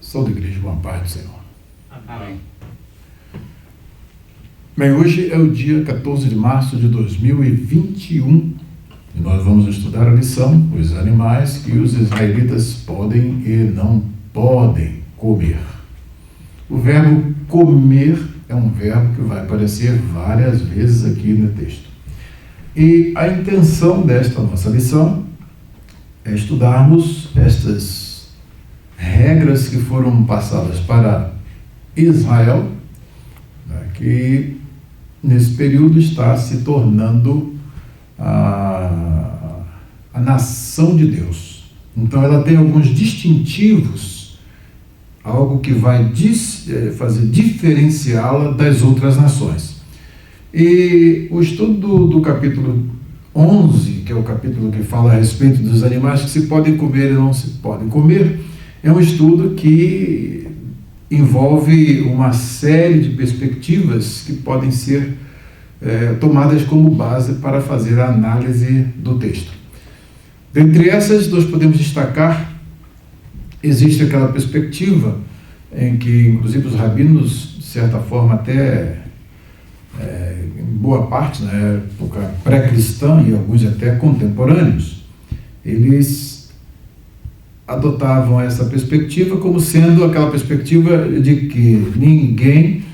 Saúde, igreja, boa paz do Senhor. Amém. Bem, hoje é o dia 14 de março de 2021 e nós vamos estudar a lição, os animais que os israelitas podem e não podem comer. O verbo comer é um verbo que vai aparecer várias vezes aqui no texto. E a intenção desta nossa lição é estudarmos estas regras que foram passadas para Israel, que nesse período está se tornando a nação de Deus. Então ela tem alguns distintivos, algo que vai fazer diferenciá-la das outras nações. E o estudo do capítulo 11, que é o capítulo que fala a respeito dos animais que se podem comer e não se podem comer, é um estudo que envolve uma série de perspectivas que podem ser tomadas como base para fazer a análise do texto. Dentre essas, nós podemos destacar, existe aquela perspectiva em que, inclusive, os rabinos, de certa forma, até em boa parte, na época pré-cristã e alguns até contemporâneos, eles adotavam essa perspectiva como sendo aquela perspectiva de que ninguém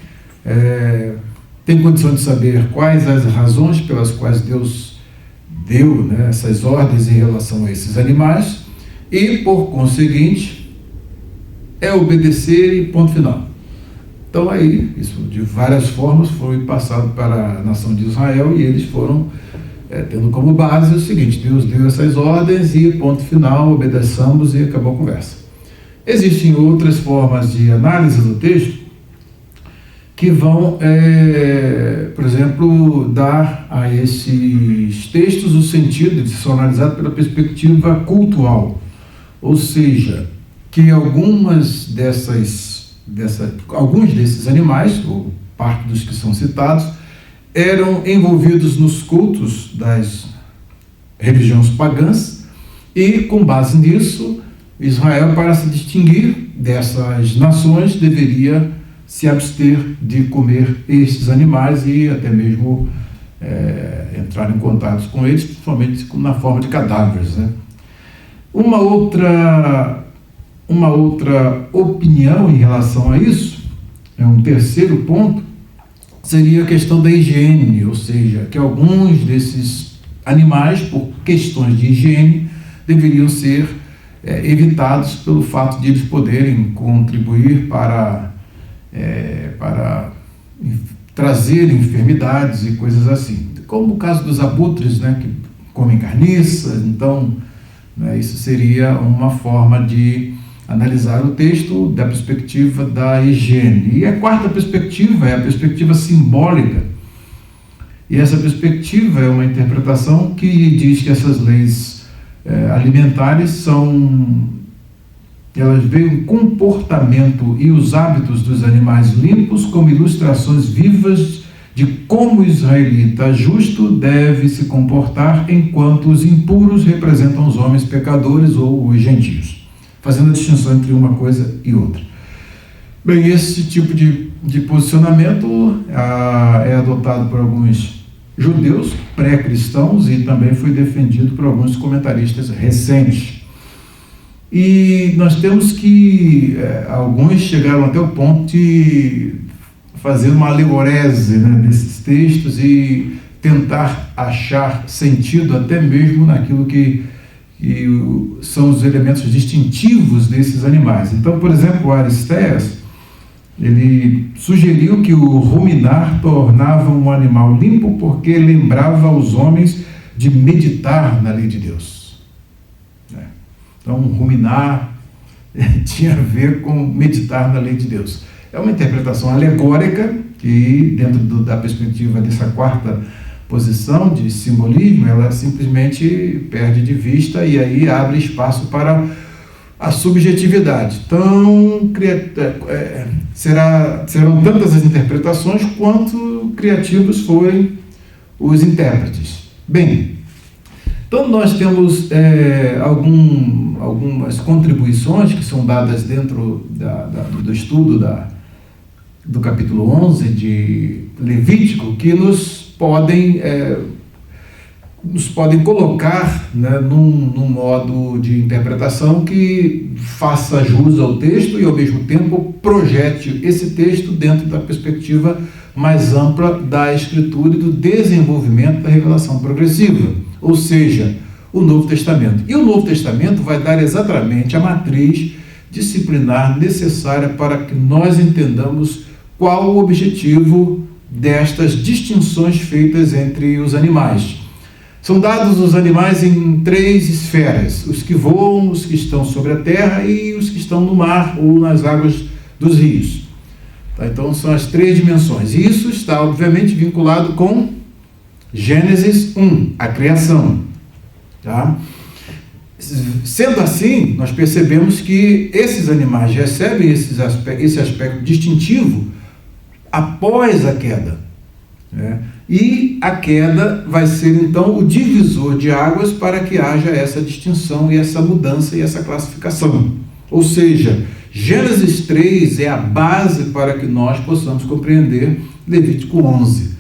tem condição de saber quais as razões pelas quais Deus deu essas ordens em relação a esses animais e, por conseguinte, é obedecer e ponto final. Então aí, isso de várias formas foi passado para a nação de Israel e eles foram tendo como base o seguinte: Deus deu essas ordens e ponto final, obedeçamos e acabou a conversa. Existem outras formas de análise do texto que vão, por exemplo, dar a esses textos o sentido de ser analisado pela perspectiva cultural, ou seja, que alguns desses animais, ou parte dos que são citados, eram envolvidos nos cultos das religiões pagãs e, com base nisso, Israel, para se distinguir dessas nações, deveria se abster de comer estes animais e até mesmo entrar em contato com eles, principalmente na forma de cadáveres. Uma outra opinião em relação a isso, é um terceiro ponto, seria a questão da higiene, ou seja, que alguns desses animais, por questões de higiene, deveriam ser evitados pelo fato de eles poderem contribuir para trazer enfermidades e coisas assim. Como o caso dos abutres, que comem carniça. Então, isso seria uma forma de analisar o texto da perspectiva da higiene. E a quarta perspectiva é a perspectiva simbólica. E essa perspectiva é uma interpretação que diz que essas leis alimentares elas veem o comportamento e os hábitos dos animais limpos como ilustrações vivas de como o israelita justo deve se comportar, enquanto os impuros representam os homens pecadores ou os gentios, fazendo a distinção entre uma coisa e outra. Bem, esse tipo de posicionamento é adotado por alguns judeus pré-cristãos e também foi defendido por alguns comentaristas recentes. E nós temos que alguns chegaram até o ponto de fazer uma alegorese desses textos e tentar achar sentido até mesmo naquilo que são os elementos distintivos desses animais. Então, por exemplo, Aristeas, ele sugeriu que o ruminar tornava um animal limpo porque lembrava aos homens de meditar na lei de Deus. Então, ruminar tinha a ver com meditar na lei de Deus. É uma interpretação alegórica que, dentro da perspectiva dessa quarta posição de simbolismo, ela simplesmente perde de vista e aí abre espaço para a subjetividade. Então, serão tantas as interpretações quanto criativos forem os intérpretes. Bem, então nós temos algumas contribuições que são dadas dentro do estudo do capítulo 11 de Levítico, que nos podem colocar, né, num modo de interpretação que faça jus ao texto e, ao mesmo tempo, projete esse texto dentro da perspectiva mais ampla da Escritura e do desenvolvimento da revelação progressiva, ou seja, o Novo Testamento. E o Novo Testamento vai dar exatamente a matriz disciplinar necessária para que nós entendamos qual o objetivo destas distinções feitas entre os animais. São dados os animais em 3 esferas: os que voam, os que estão sobre a terra e os que estão no mar ou nas águas dos rios. Tá? Então são as 3 dimensões. E isso está obviamente vinculado com Gênesis 1, a criação. Tá? Sendo assim, nós percebemos que esses animais recebem esse aspecto distintivo após a queda, né? E a queda vai ser então o divisor de águas para que haja essa distinção e essa mudança e essa classificação. Ou seja, Gênesis 3 é a base para que nós possamos compreender Levítico 11,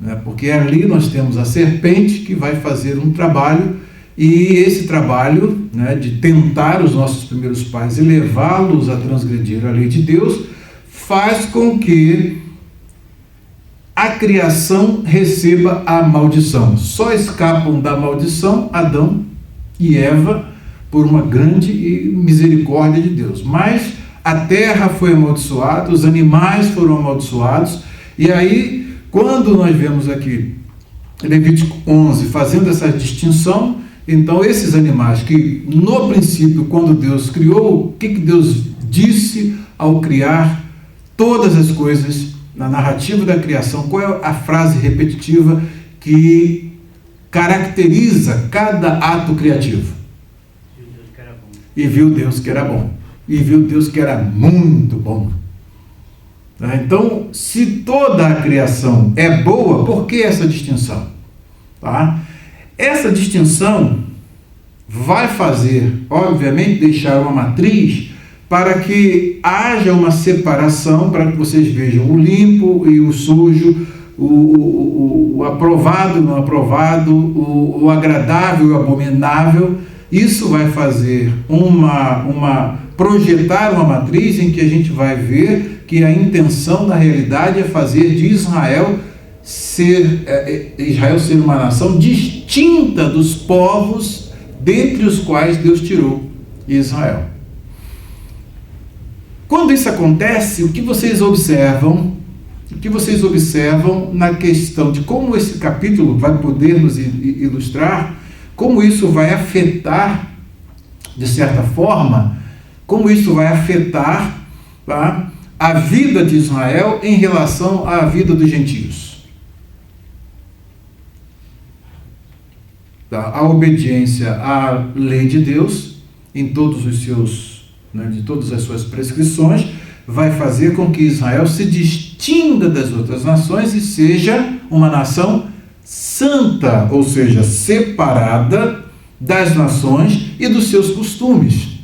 né? Porque ali nós temos a serpente que vai fazer um trabalho, e esse trabalho, né, de tentar os nossos primeiros pais e levá-los a transgredir a lei de Deus, faz com que a criação receba a maldição. Só escapam da maldição Adão e Eva por uma grande misericórdia de Deus. Mas a terra foi amaldiçoada, os animais foram amaldiçoados, e aí, quando nós vemos aqui Levítico 11 fazendo essa distinção, então esses animais que no princípio, quando Deus criou, o que Deus disse ao criar todas as coisas? Na narrativa da criação, qual é a frase repetitiva que caracteriza cada ato criativo? E viu Deus que era bom. E viu Deus que era muito bom. Então, se toda a criação é boa, por que essa distinção? Tá? Essa distinção vai fazer, obviamente, deixar uma matriz para que haja uma separação, para que vocês vejam o limpo e o sujo, o aprovado e o não aprovado, o agradável e o abominável. Isso vai fazer projetar uma matriz em que a gente vai ver que a intenção, na realidade, é fazer de Israel ser uma nação distinta dos povos dentre os quais Deus tirou Israel. Quando isso acontece, o que vocês observam na questão de como esse capítulo vai poder nos ilustrar, como isso vai afetar, de certa forma, como isso vai afetar, tá, a vida de Israel em relação à vida dos gentios. Tá? A obediência à lei de Deus, em todos os seus, de todas as suas prescrições, vai fazer com que Israel se distinga das outras nações e seja uma nação santa, ou seja, separada das nações e dos seus costumes.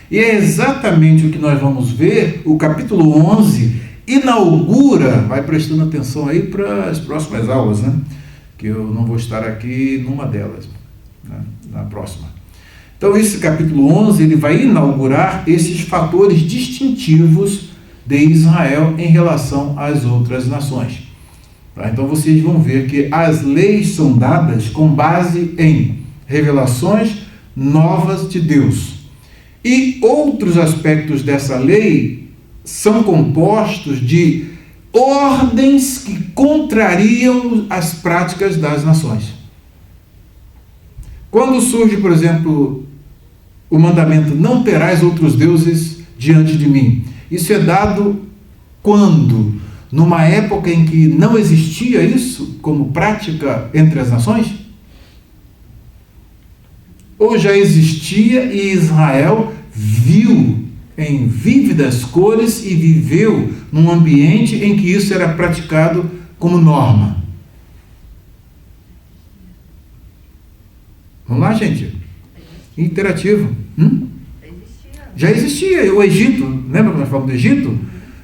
E é exatamente o que nós vamos ver. O capítulo 11 inaugura, vai prestando atenção aí para as próximas aulas, né? Que eu não vou estar aqui numa delas, né? Na próxima. Então, esse capítulo 11, ele vai inaugurar esses fatores distintivos de Israel em relação às outras nações. Tá? Então, vocês vão ver que as leis são dadas com base em revelações novas de Deus. E outros aspectos dessa lei são compostos de ordens que contrariam as práticas das nações. Quando surge, por exemplo, o mandamento, não terás outros deuses diante de mim, isso é dado quando? Numa época em que não existia isso como prática entre as nações? Ou já existia e Israel viu em vívidas cores e viveu num ambiente em que isso era praticado como norma? Vamos lá, gente. Interativo. Já existia. O Egito, lembra que nós falamos do Egito?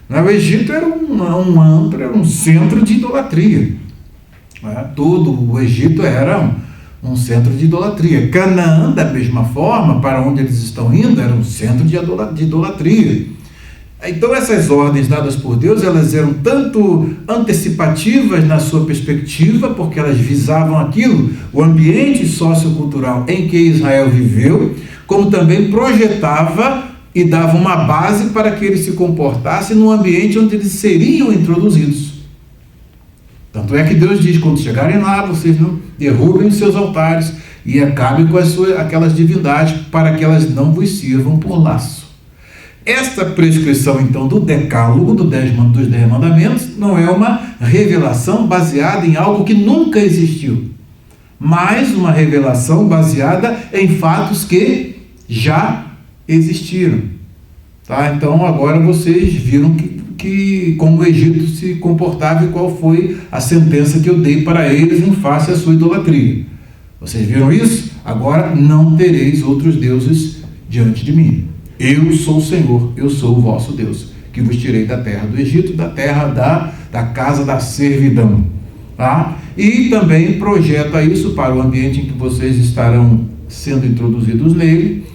O Egito era um centro de idolatria. Todo o Egito era um centro de idolatria. Canaã, da mesma forma, para onde eles estão indo, era um centro de idolatria. Então essas ordens dadas por Deus, elas eram tanto antecipativas na sua perspectiva, porque elas visavam aquilo, o ambiente sociocultural em que Israel viveu, como também projetava e dava uma base para que eles se comportassem no ambiente onde eles seriam introduzidos. Tanto é que Deus diz, quando chegarem lá, vocês não derrubem os seus altares e acabem com aquelas divindades, para que elas não vos sirvam por laço. Esta prescrição, então, do decálogo, dos 10 mandamentos, não é uma revelação baseada em algo que nunca existiu, mas uma revelação baseada em fatos que já existiram. Tá? Então, agora vocês viram como o Egito se comportava e qual foi a sentença que eu dei para eles em face à sua idolatria. Vocês viram isso? Agora não tereis outros deuses diante de mim. Eu sou o Senhor, eu sou o vosso Deus, que vos tirei da terra do Egito, da terra da casa da servidão. Tá? E também projeta isso para o ambiente em que vocês estarão sendo introduzidos nele.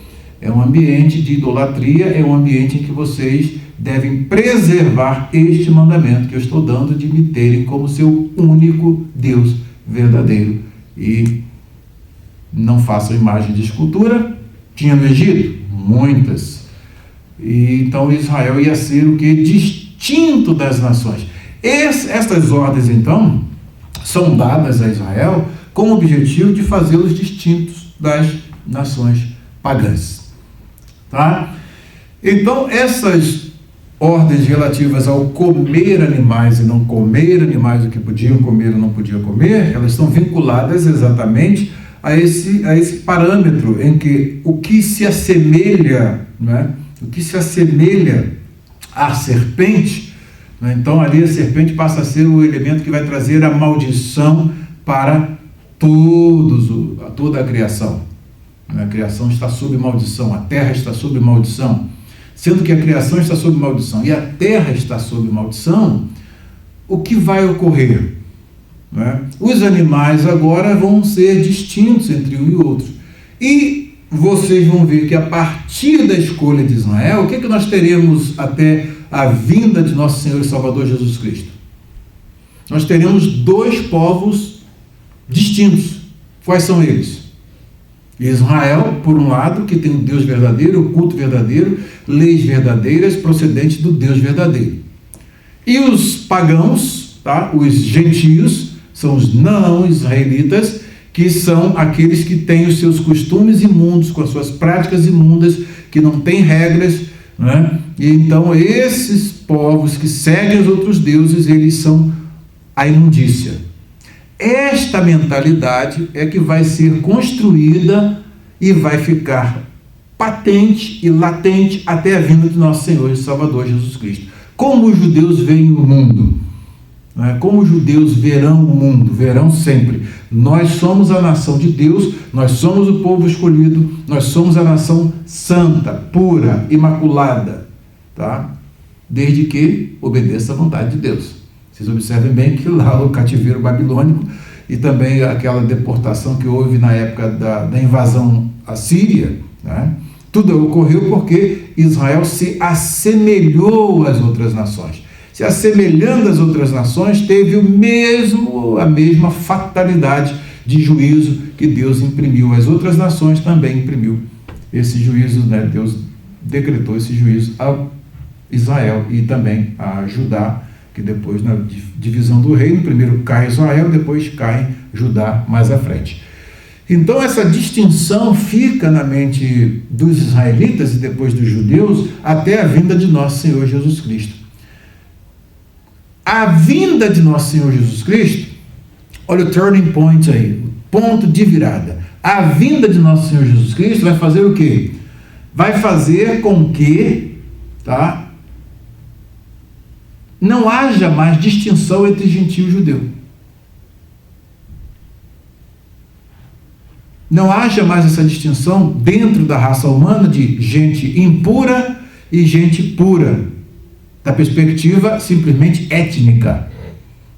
É um ambiente de idolatria, é um ambiente em que vocês devem preservar este mandamento que eu estou dando, de me terem como seu único Deus verdadeiro. E não façam imagem de escultura. Tinha no Egito? Muitas. E então Israel ia ser o que? Distinto das nações. Estas ordens, então, são dadas a Israel com o objetivo de fazê-los distintos das nações pagãs. Tá? Então, essas ordens relativas ao comer animais e não comer animais, o que podiam comer ou não podiam comer, elas estão vinculadas exatamente a esse parâmetro em que o que se assemelha, né, o que se assemelha à serpente, né, então ali a serpente passa a ser o elemento que vai trazer a maldição para toda a criação. A criação está sob maldição, a terra está sob maldição. Sendo que a criação está sob maldição e a terra está sob maldição, o que vai ocorrer? Né? Os animais agora vão ser distintos entre um e outro. E vocês vão ver que a partir da escolha de Israel, o que nós teremos até a vinda de nosso Senhor e Salvador Jesus Cristo? Nós teremos 2 povos distintos. Quais são eles? Israel, por um lado, que tem o Deus verdadeiro, o culto verdadeiro, leis verdadeiras procedentes do Deus verdadeiro. E os pagãos, tá? Os gentios, são os não israelitas, que são aqueles que têm os seus costumes imundos, com as suas práticas imundas, que não têm regras, né? E então esses povos que seguem os outros deuses, eles são a imundícia. Esta mentalidade é que vai ser construída e vai ficar patente e latente até a vinda de nosso Senhor e Salvador Jesus Cristo. Como os judeus veem o mundo, né? Como os judeus verão o mundo, verão sempre. Nós somos a nação de Deus, nós somos o povo escolhido, nós somos a nação santa, pura, imaculada, tá? Desde que obedeça à vontade de Deus. Vocês observem bem que lá o cativeiro babilônico e também aquela deportação que houve na época da invasão assíria, né? Tudo ocorreu porque Israel se assemelhou às outras nações. Se assemelhando às outras nações, teve a mesma fatalidade de juízo que Deus imprimiu. As outras nações também imprimiu esse juízo, né? Deus decretou esse juízo a Israel e também a Judá, que depois, na divisão do reino, primeiro cai Israel, depois cai Judá mais à frente. Então essa distinção fica na mente dos israelitas e depois dos judeus até a vinda de nosso Senhor Jesus Cristo. A vinda de nosso Senhor Jesus Cristo, olha o turning point aí, o ponto de virada. A vinda de nosso Senhor Jesus Cristo vai fazer o quê? Vai fazer com que, tá, não haja mais distinção entre gentio e judeu. não haja mais essa distinção dentro da raça humana de gente impura e gente pura, da perspectiva simplesmente étnica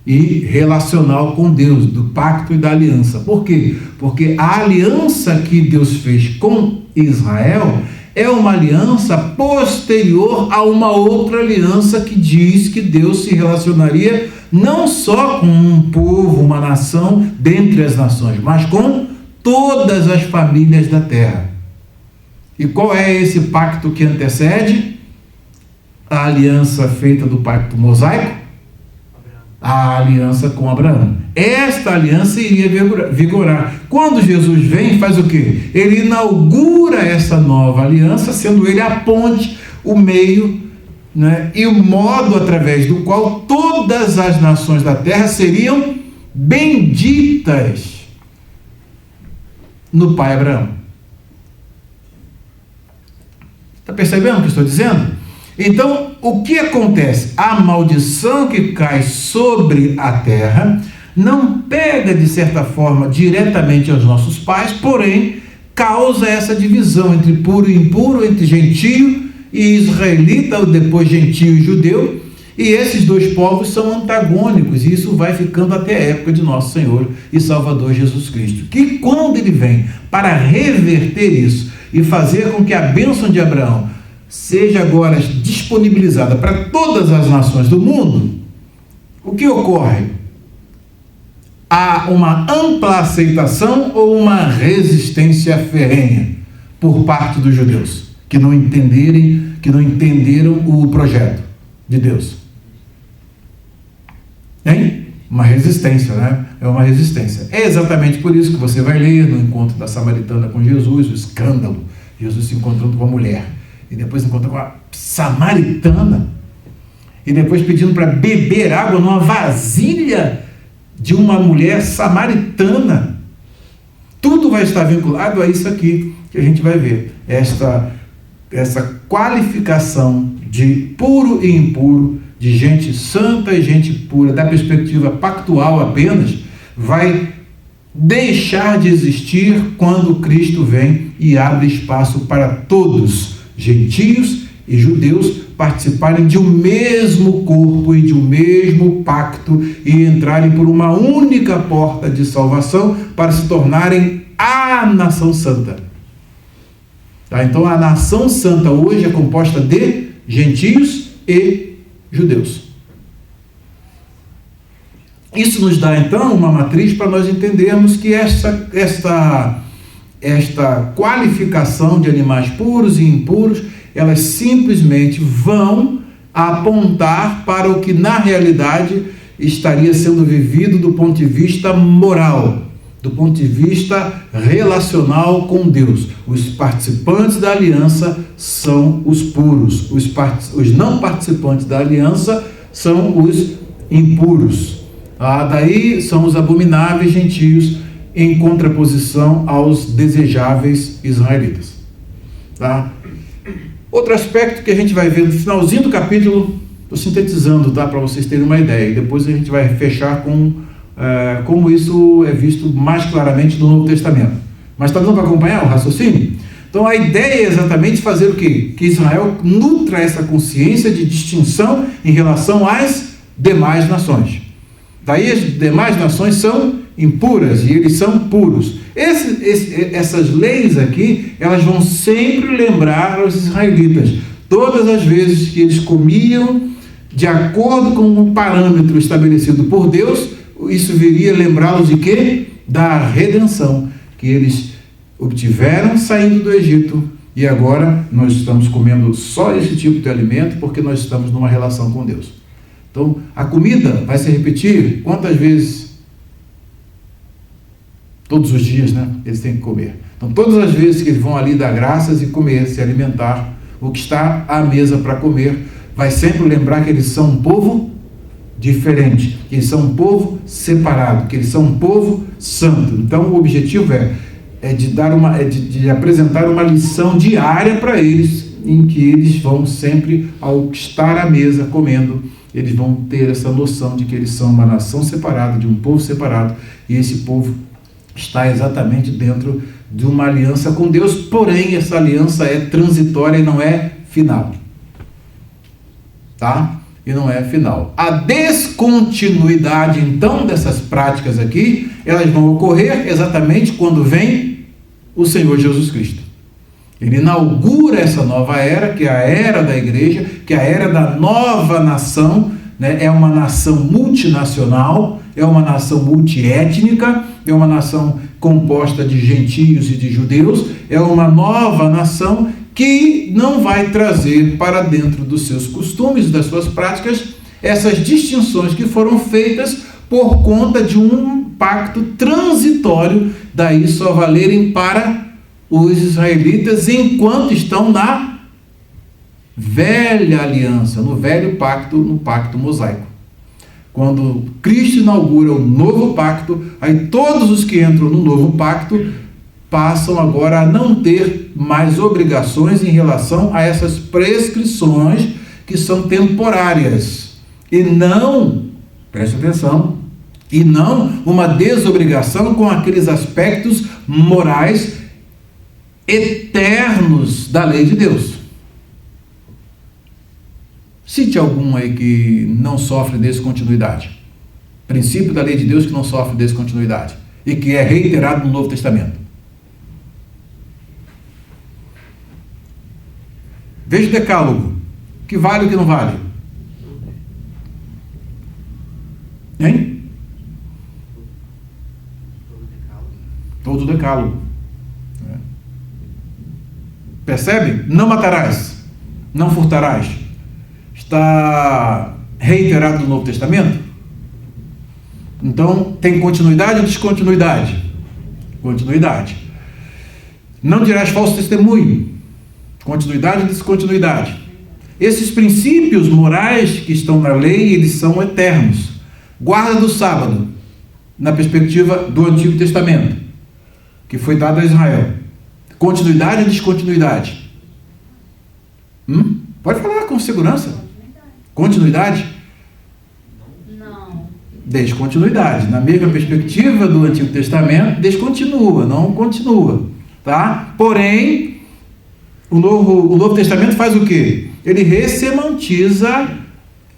e relacional com Deus, do pacto e da aliança. Por quê? Porque a aliança que Deus fez com Israel é uma aliança posterior a uma outra aliança que diz que Deus se relacionaria não só com um povo, uma nação dentre as nações, mas com todas as famílias da terra. E qual é esse pacto que antecede? A aliança feita do pacto mosaico? A aliança com Abraão. Esta aliança iria vigorar. Quando Jesus vem, faz o quê? Ele inaugura essa nova aliança, sendo ele a ponte, o meio, né, e o modo através do qual todas as nações da terra seriam benditas no pai Abraão. Está percebendo o que eu estou dizendo? Então, o que acontece? A maldição que cai sobre a terra não pega, de certa forma, diretamente aos nossos pais, porém, causa essa divisão entre puro e impuro, entre gentio e israelita, ou depois gentio e judeu, e esses dois povos são antagônicos, e isso vai ficando até a época de nosso Senhor e Salvador Jesus Cristo, que quando ele vem para reverter isso e fazer com que a bênção de Abraão seja agora disponibilizada para todas as nações do mundo, o que ocorre? Há uma ampla aceitação ou uma resistência ferrenha por parte dos judeus, que não entenderam o projeto de Deus? Hein? Uma resistência, né? É uma resistência. É exatamente por isso que você vai ler no encontro da samaritana com Jesus, o escândalo, Jesus se encontrando com a mulher, e depois encontra com a samaritana, e depois pedindo para beber água numa vasilha de uma mulher samaritana. Tudo vai estar vinculado a isso aqui que a gente vai ver. Essa qualificação de puro e impuro, de gente santa e gente pura, da perspectiva pactual apenas, vai deixar de existir quando Cristo vem e abre espaço para todos, gentios e judeus, participarem de um mesmo corpo e de um mesmo pacto e entrarem por uma única porta de salvação para se tornarem a nação santa. Tá? Então a nação santa hoje é composta de gentios e judeus. Isso nos dá então uma matriz para nós entendermos que esta qualificação de animais puros e impuros, elas simplesmente vão apontar para o que na realidade estaria sendo vivido do ponto de vista moral, do ponto de vista relacional com Deus. Os participantes da aliança são os puros, os não participantes da aliança são os impuros. Daí são os abomináveis gentios, em contraposição aos desejáveis israelitas. Tá? Outro aspecto que a gente vai ver no finalzinho do capítulo, estou sintetizando, tá, para vocês terem uma ideia, e depois a gente vai fechar com como isso é visto mais claramente no Novo Testamento. Mas está dando para acompanhar o raciocínio? Então a ideia é exatamente fazer o quê? Que Israel nutra essa consciência de distinção em relação às demais nações. Daí as demais nações são impuras e eles são puros. Essas leis aqui, elas vão sempre lembrar aos israelitas, todas as vezes que eles comiam de acordo com um parâmetro estabelecido por Deus, isso viria lembrá-los de quê? Da redenção que eles obtiveram saindo do Egito, e agora nós estamos comendo só esse tipo de alimento porque nós estamos numa relação com Deus. Então a comida vai se repetir quantas vezes? Todos os dias, né? Eles têm que comer. Então todas as vezes que eles vão ali dar graças e comer, se alimentar, o que está à mesa para comer, vai sempre lembrar que eles são um povo diferente, que eles são um povo separado, que eles são um povo santo. Então o objetivo de apresentar uma lição diária para eles, em que eles vão sempre, ao estar à mesa comendo, eles vão ter essa noção de que eles são uma nação separada, de um povo separado, e esse povo está exatamente dentro de uma aliança com Deus, porém essa aliança é transitória e não é final. Tá? E não é final. A descontinuidade, então, dessas práticas aqui, elas vão ocorrer exatamente quando vem o Senhor Jesus Cristo. Ele inaugura essa nova era, que é a era da igreja, que é a era da nova nação, né? É uma nação multinacional, é uma nação multiétnica, é uma nação composta de gentios e de judeus, é uma nova nação que não vai trazer para dentro dos seus costumes, das suas práticas, essas distinções que foram feitas por conta de um pacto transitório, daí só valerem para os israelitas enquanto estão na velha aliança, no velho pacto, no pacto mosaico. Quando Cristo inaugura o novo pacto, aí todos os que entram no novo pacto passam agora a não ter mais obrigações em relação a essas prescrições que são temporárias. E não, preste atenção, e não uma desobrigação com aqueles aspectos morais eternos da lei de Deus. Cite algum aí que não sofre descontinuidade. Princípio da lei de Deus que não sofre descontinuidade e que é reiterado no Novo Testamento. Veja o decálogo. Que vale ou que não vale? Hein? Todo o decálogo. Percebe? Não matarás, não furtarás. Está reiterado no Novo Testamento? Então, tem continuidade ou descontinuidade? Continuidade. Não dirás falso testemunho. Continuidade ou descontinuidade? Esses princípios morais que estão na lei, eles são eternos. Guarda do sábado, na perspectiva do Antigo Testamento, que foi dado a Israel. Continuidade ou descontinuidade? Pode falar com segurança. Continuidade? Não. Descontinuidade. Na mesma perspectiva do Antigo Testamento, descontinua, não continua. Tá? Porém, o Novo Testamento faz o quê? Ele ressemantiza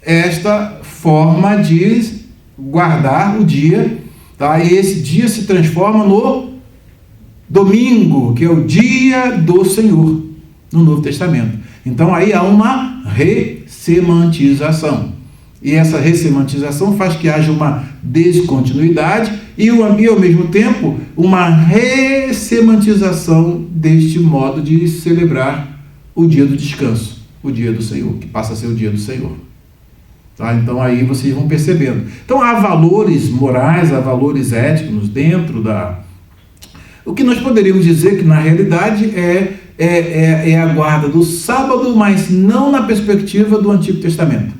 esta forma de guardar o dia, tá? E esse dia se transforma no domingo, que é o dia do Senhor, no Novo Testamento. Então aí há uma ressemantização. E essa ressemantização faz que haja uma descontinuidade e ao mesmo tempo uma ressemantização deste modo de celebrar o dia do descanso, o dia do Senhor, que passa a ser o dia do Senhor. Tá? Então aí vocês vão percebendo. Então há valores morais, há valores éticos dentro da... O que nós poderíamos dizer que na realidade é a guarda do sábado, mas não na perspectiva do Antigo Testamento.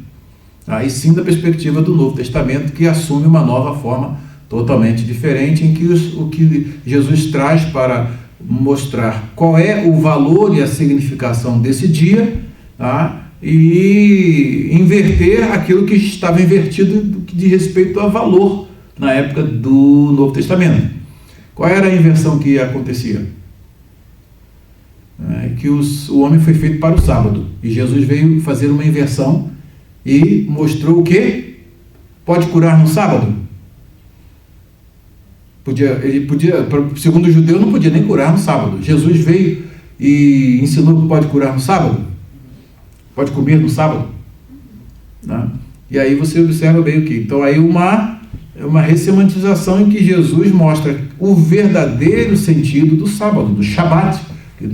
Tá? E sim da perspectiva do Novo Testamento, que assume uma nova forma totalmente diferente, em que o que Jesus traz para mostrar qual é o valor e a significação desse dia, tá? E inverter aquilo que estava invertido de respeito a valor na época do Novo Testamento. Qual era a inversão que acontecia? Que o homem foi feito para o sábado, e Jesus veio fazer uma inversão e mostrou o quê? Pode curar no sábado? Ele podia, segundo o judeu, não podia nem curar no sábado. Jesus veio e ensinou que pode curar no sábado? Pode comer no sábado? Né? E aí você observa bem o que? Então aí uma ressemantização em que Jesus mostra o verdadeiro sentido do sábado, do Shabat.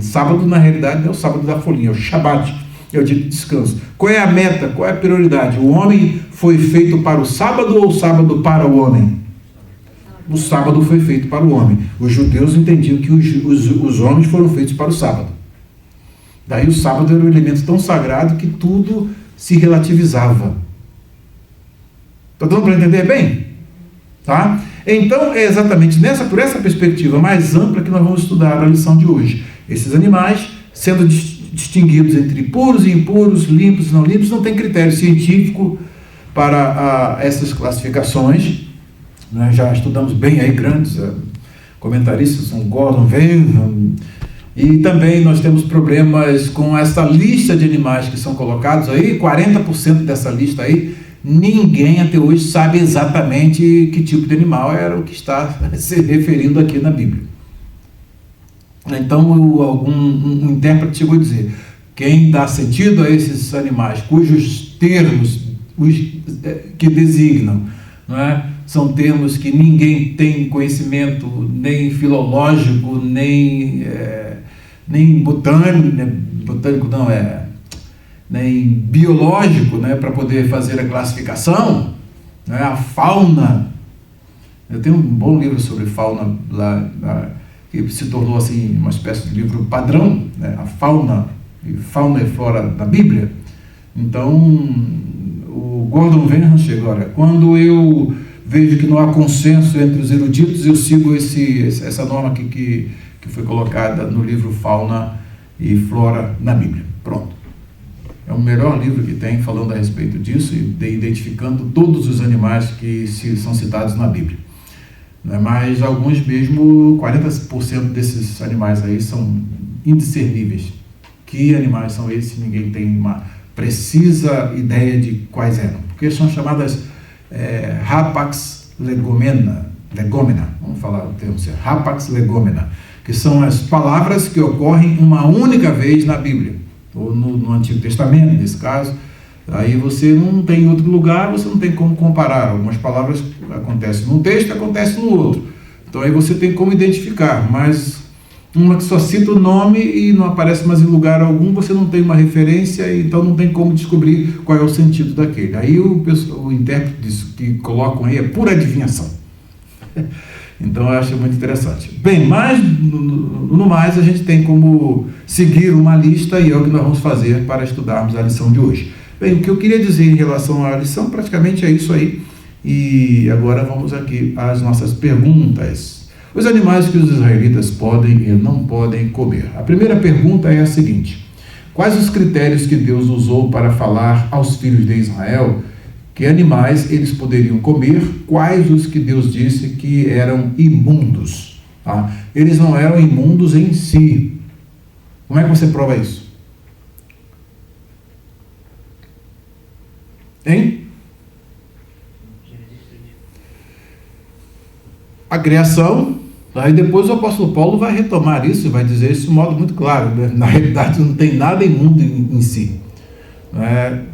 Sábado, na realidade, não é o sábado da folhinha, é o Shabat, é o dia de descanso. Qual é a meta? Qual é a prioridade? O homem foi feito para o sábado ou o sábado para o homem? O sábado foi feito para o homem. Os judeus entendiam que os homens foram feitos para o sábado. Daí o sábado era um elemento tão sagrado que tudo se relativizava. Está dando para entender bem? Tá? Então é exatamente por essa perspectiva mais ampla que nós vamos estudar a lição de hoje. Esses animais sendo distinguidos entre puros e impuros, limpos e não limpos, não tem critério científico para essas classificações. Nós já estudamos bem aí grandes comentaristas são Gordon Wenham, e também nós temos problemas com essa lista de animais que são colocados aí. 40% dessa lista aí, ninguém até hoje sabe exatamente que tipo de animal era o que está se referindo aqui na Bíblia. Então, um intérprete chegou a dizer: quem dá sentido a esses animais, cujos termos que designam, não é, são termos que ninguém tem conhecimento nem filológico, nem botânico não é, nem biológico, né, para poder fazer a classificação, né, a fauna. Eu tenho um bom livro sobre fauna lá, que se tornou assim uma espécie de livro padrão, né, a fauna e flora da Bíblia. Então, o Gordon Wenham chega: olha, quando eu vejo que não há consenso entre os eruditos, eu sigo essa norma aqui que foi colocada no livro Fauna e Flora na Bíblia. Pronto. É o melhor livro que tem falando a respeito disso e identificando todos os animais que são citados na Bíblia. Mas alguns mesmo, 40% desses animais aí são indiscerníveis. Que animais são esses? Ninguém tem uma precisa ideia de quais eram, porque são chamadas Rapax legomena, vamos falar o termo certo, Rapax legomena, que são as palavras que ocorrem uma única vez na Bíblia, ou no Antigo Testamento, nesse caso. Aí você não tem outro lugar, você não tem como comparar. Algumas palavras acontecem num texto, acontecem no outro. Então aí você tem como identificar, mas uma que só cita o nome e não aparece mais em lugar algum, você não tem uma referência, então não tem como descobrir qual é o sentido daquele. Aí o intérprete disso que colocam aí é pura adivinhação. Então eu acho muito interessante. Bem, mas no mais a gente tem como seguir uma lista, e é o que nós vamos fazer para estudarmos a lição de hoje. Bem, o que eu queria dizer em relação à lição praticamente é isso aí. E agora vamos aqui às nossas perguntas. Os animais que os israelitas podem e não podem comer. A primeira pergunta é a seguinte: quais os critérios que Deus usou para falar aos filhos de Israel que animais eles poderiam comer? Quais os que Deus disse que eram imundos? Tá? Eles não eram imundos em si. Como é que você prova isso? Hein? A criação. Aí depois o apóstolo Paulo vai retomar isso e vai dizer isso de modo muito claro, né? Na realidade não tem nada imundo em si.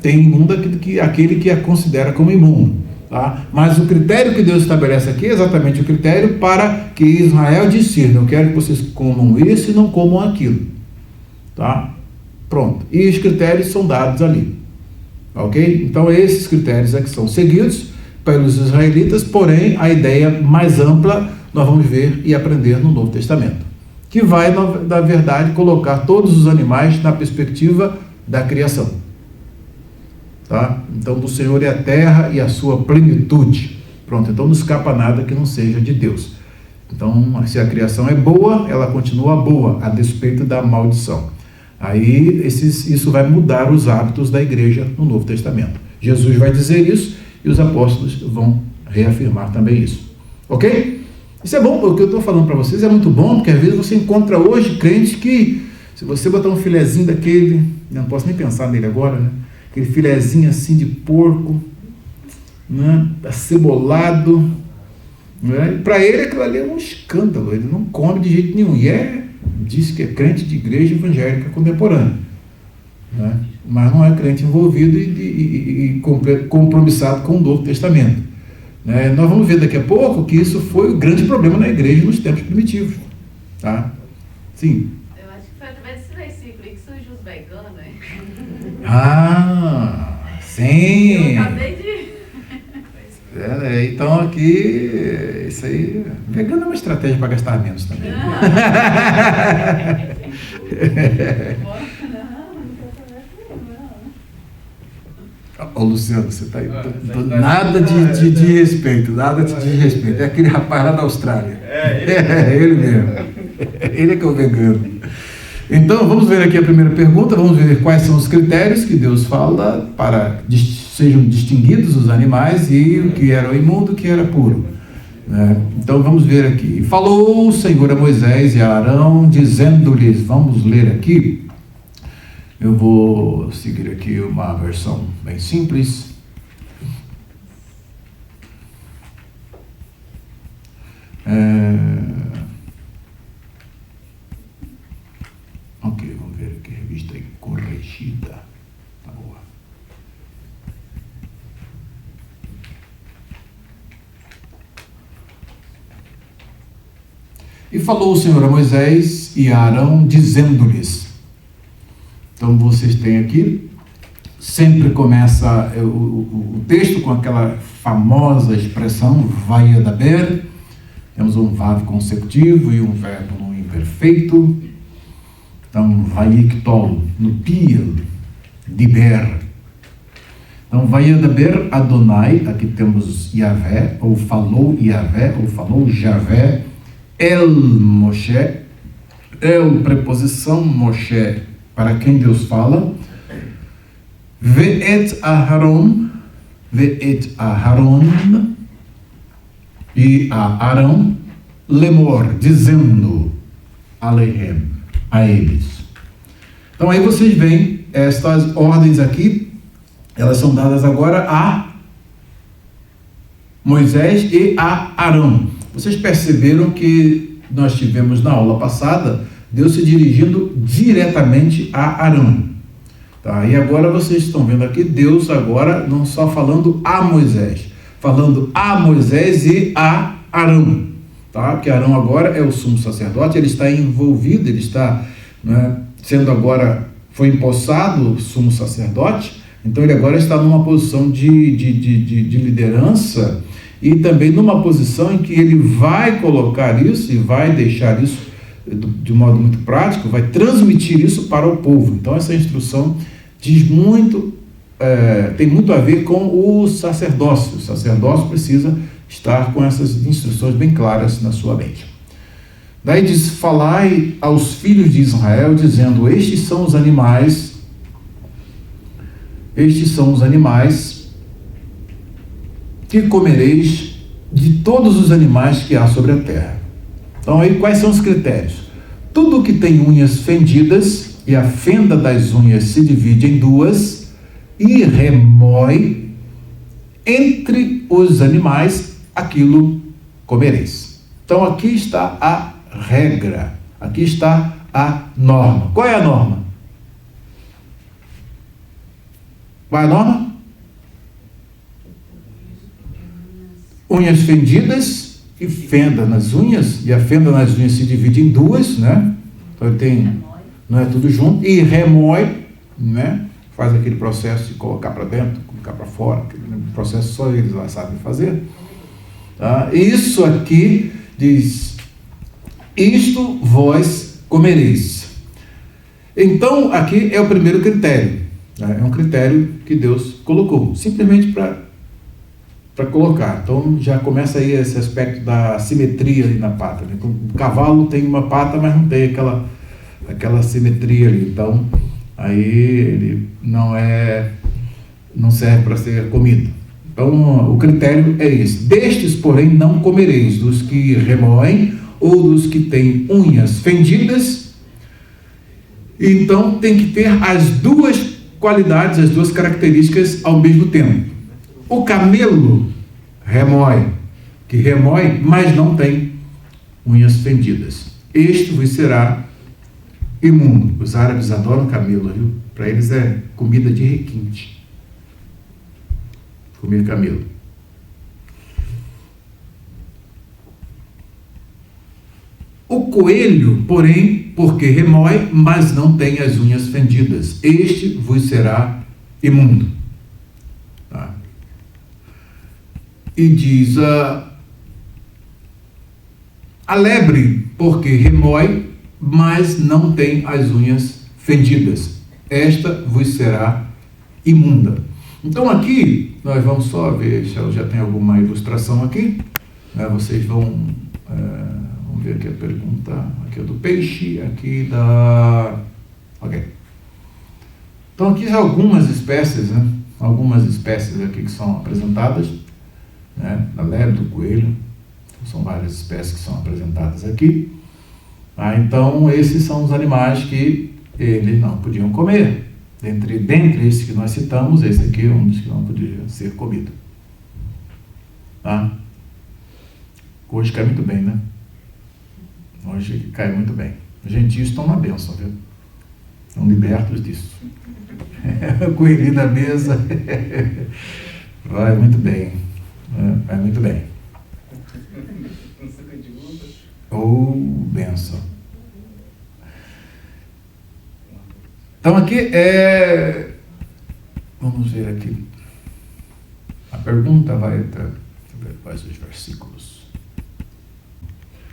Tem imundo aquele que a considera como imundo. Tá? Mas o critério que Deus estabelece aqui é exatamente o critério para que Israel discirna: eu quero que vocês comam isso e não comam aquilo. Tá? Pronto. E os critérios são dados ali. Ok? Então esses critérios é que são seguidos pelos israelitas, porém a ideia mais ampla nós vamos ver e aprender no Novo Testamento, que vai, na verdade, colocar todos os animais na perspectiva da criação. Tá? Então, do Senhor é a terra e a sua plenitude. Pronto, então não escapa nada que não seja de Deus. Então, se a criação é boa, ela continua boa, a despeito da maldição. Aí, isso vai mudar os hábitos da igreja no Novo Testamento. Jesus vai dizer isso e os apóstolos vão reafirmar também isso. Ok? Isso é bom, o que eu estou falando para vocês é muito bom, porque às vezes você encontra hoje crentes que, se você botar um filezinho daquele, não posso nem pensar nele agora, né? Aquele filezinho assim de porco, né? Acebolado, né? Para ele aquilo ali é um escândalo, ele não come de jeito nenhum, e diz que é crente de igreja evangélica contemporânea, né? Mas não é crente envolvido e compromissado com o Novo Testamento. Nós vamos ver daqui a pouco que isso foi o grande problema na igreja nos tempos primitivos. Tá? Sim. Eu acho que foi através desse versículo aí que surgiu os veganos, né? Ah, sim. Eu acabei de... Então aqui, isso aí, vegano é uma estratégia para gastar menos também. Ô Luciano, você está aí, nada de respeito, nada de respeito. É aquele rapaz lá da Austrália. É ele mesmo. Ele é que é o vegano. Então, vamos ver aqui a primeira pergunta, vamos ver quais são os critérios que Deus fala para sejam distinguidos os animais e o que era imundo, o que era puro. Então vamos ver aqui. Falou o Senhor a Moisés e a Arão, dizendo-lhes, vamos ler aqui, eu vou seguir aqui uma versão bem simples. Ok, vamos ver aqui, revista aí, corrigida. Tá boa. E falou o Senhor a Moisés e a Arão, dizendo-lhes. Então vocês têm aqui, sempre começa o texto com aquela famosa expressão, vaiadaber. Temos um verbo consecutivo e um verbo no imperfeito. Então, vaiktol, no piel, diber. Então, vaiadaber Adonai, aqui temos Yahvé, ou falou Yahvé, ou falou Javé, El Moshe, El preposição Moshe, para quem Deus fala, Ve'et Aharon, e a Arão, Lemor, dizendo, Alehem, a eles. Então aí vocês veem, estas ordens aqui, elas são dadas agora a Moisés e a Arão. Vocês perceberam que nós tivemos na aula passada, Deus se dirigindo diretamente a Arão. Tá? E agora vocês estão vendo aqui, Deus agora não só falando a Moisés, falando a Moisés e a Arão. Tá? Porque Arão agora é o sumo sacerdote, ele está envolvido, ele está, né, sendo agora, foi empossado sumo sacerdote, então ele agora está numa posição de liderança e também numa posição em que ele vai colocar isso e vai deixar isso de modo muito prático, vai transmitir isso para o povo. Então essa instrução diz muito, tem muito a ver com o sacerdócio. O sacerdócio precisa estar com essas instruções bem claras na sua mente. Daí diz, falai aos filhos de Israel, dizendo, estes são os animais que comereis de todos os animais que há sobre a terra. Então aí quais são os critérios? Tudo que tem unhas fendidas, e a fenda das unhas se divide em duas, e remói entre os animais, aquilo comereis. Então aqui está a regra, aqui está a norma. Qual é a norma? Qual é a norma? Unhas fendidas e fenda nas unhas, e a fenda nas unhas se divide em duas, né? Então tem, não é tudo junto, e remói, né? Faz aquele processo de colocar para dentro, colocar para fora, aquele processo só eles lá sabem fazer. Tá? Isso aqui diz, isto vós comereis. Então aqui é o primeiro critério, né? É um critério que Deus colocou, simplesmente para colocar. Então já começa aí esse aspecto da simetria ali na pata, né? O cavalo tem uma pata, mas não tem aquela simetria ali. Então aí ele não serve para ser comido. Então o critério é esse. Destes, porém, não comereis, dos que remoem ou dos que têm unhas fendidas. Então tem que ter as duas qualidades, as duas características ao mesmo tempo. O camelo remói, que remói, mas não tem unhas fendidas. Este vos será imundo. Os árabes adoram camelo, viu? Para eles é comida de requinte. Comer camelo. O coelho, porém, porque remói, mas não tem as unhas fendidas. Este vos será imundo. Tá? E diz a lebre, porque remói, mas não tem as unhas fendidas. Esta vos será imunda. Então aqui, nós vamos só ver se já tem alguma ilustração aqui. Vocês vão ver aqui a pergunta, aqui é do peixe, aqui da... Ok. Então aqui algumas espécies, né? Algumas espécies aqui que são apresentadas, né? Da lebre, do coelho. são várias espécies que são apresentadas aqui. Então, esses são os animais que eles não podiam comer. Dentre esses que nós citamos, esse aqui é um dos que não podia ser comido. Tá? Hoje cai muito bem, né? Hoje cai muito bem. Os gentios estão na bênção, viu? Estão libertos disso. Coelhinho da mesa. Vai muito bem. Vai muito bem. Bênção. Então aqui vamos ver aqui. A pergunta vai até... Deixa eu ver quais os versículos.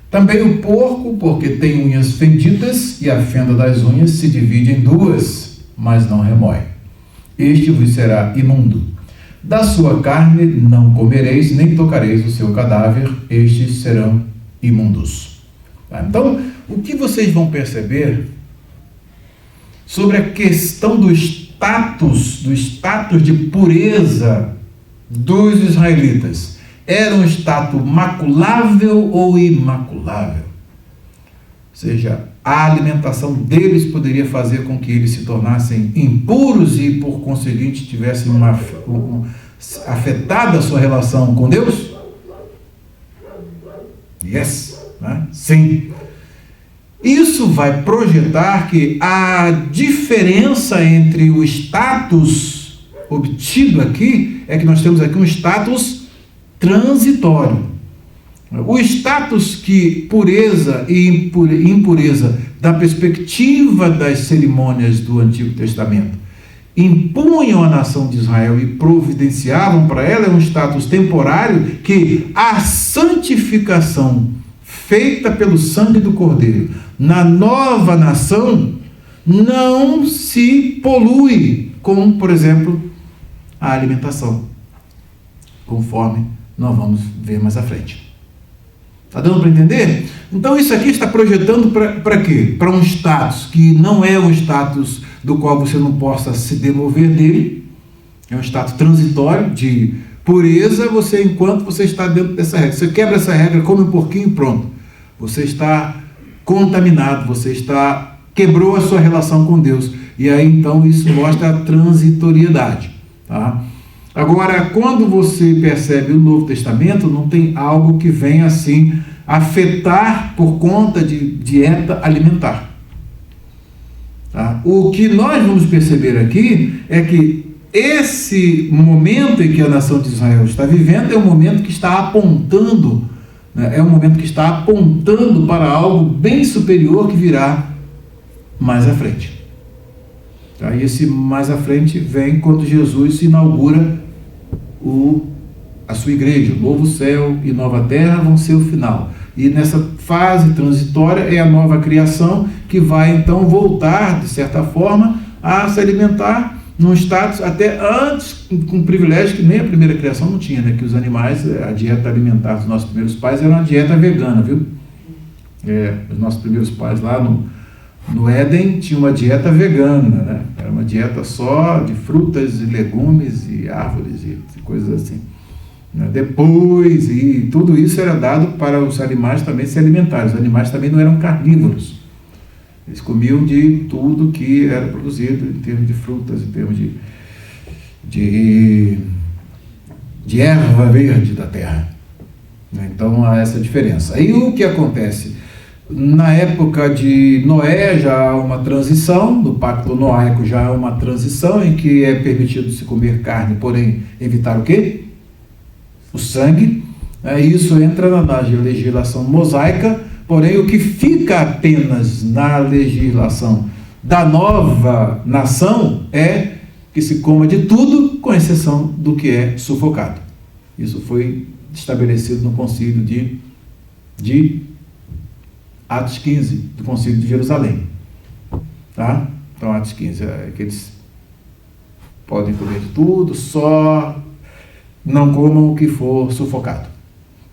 Também o porco, porque tem unhas fendidas, e a fenda das unhas se divide em duas, mas não remói. Este vos será imundo. Da sua carne não comereis, nem tocareis o seu cadáver, estes serão imundos. Então, o que vocês vão perceber sobre a questão do status de pureza dos israelitas? Era um status maculável ou imaculável? Ou seja, a alimentação deles poderia fazer com que eles se tornassem impuros e, por conseguinte, tivessem afetada a sua relação com Deus? Yes, né? Sim. Isso vai projetar que a diferença entre o status obtido aqui é que nós temos aqui um status transitório. O status que pureza e impureza, da perspectiva das cerimônias do Antigo Testamento, impunham à nação de Israel e providenciavam para ela, é um status temporário que a santificação feita pelo sangue do Cordeiro na nova nação não se polui com, por exemplo, a alimentação, conforme nós vamos ver mais à frente. Está dando para entender? Então isso aqui está projetando para quê? Para um status que não é um status do qual você não possa se demover dele, é um status transitório de pureza, enquanto você está dentro dessa regra. Você quebra essa regra, come um porquinho e pronto. Você está contaminado, quebrou a sua relação com Deus. E aí então isso mostra a transitoriedade. Tá? Agora, quando você percebe o Novo Testamento, não tem algo que venha assim afetar por conta de dieta alimentar. Tá? O que nós vamos perceber aqui é que esse momento em que a nação de Israel está vivendo é um momento que está apontando, para algo bem superior que virá mais à frente. Tá? E esse mais à frente vem quando Jesus inaugura a sua igreja. O novo céu e nova terra vão ser o final. E nessa fase transitória é a nova criação que vai então voltar, de certa forma, a se alimentar num status até antes, com privilégio que nem a primeira criação não tinha, né? Que os animais, a dieta alimentar dos nossos primeiros pais era uma dieta vegana, viu? Os nossos primeiros pais lá no Éden tinham uma dieta vegana, né? Era uma dieta só de frutas e legumes e árvores e coisas assim. Depois, e tudo isso era dado para os animais também se alimentarem. Os animais também não eram carnívoros. Eles comiam de tudo que era produzido em termos de frutas, em termos de erva verde da terra. Então há essa diferença. Aí o que acontece? Na época de Noé já há uma transição, no pacto noaico já há uma transição em que é permitido se comer carne, porém evitar o quê? O sangue. Isso entra na legislação mosaica, porém o que fica apenas na legislação da nova nação é que se coma de tudo, com exceção do que é sufocado. Isso foi estabelecido no concílio de Atos 15, do concílio de Jerusalém. Tá? Então Atos 15 é que eles podem comer de tudo, só não comam o que for sufocado.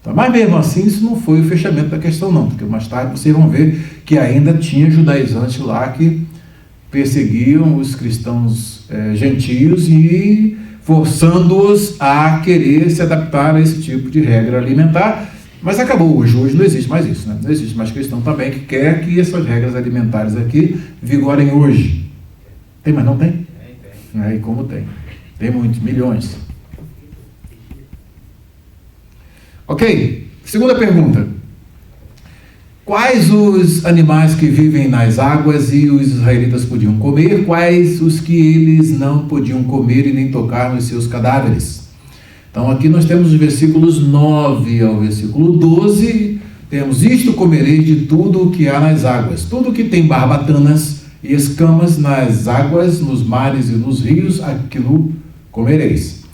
Tá? Mas mesmo assim, isso não foi o fechamento da questão não, porque mais tarde vocês vão ver que ainda tinha judaizantes lá que perseguiam os cristãos gentios e forçando-os a querer se adaptar a esse tipo de regra alimentar, Mas acabou hoje não existe mais isso, né? Não existe mais cristão também que quer que essas regras alimentares aqui vigorem hoje. Tem, mas não tem? Aí como tem? Tem muitos, milhões. Ok, segunda pergunta. Quais os animais que vivem nas águas e os israelitas podiam comer? Quais os que eles não podiam comer e nem tocar nos seus cadáveres? Então aqui nós temos os versículos 9 ao versículo 12, temos: isto comereis de tudo o que há nas águas, tudo que tem barbatanas e escamas nas águas, nos mares e nos rios, aquilo comereis.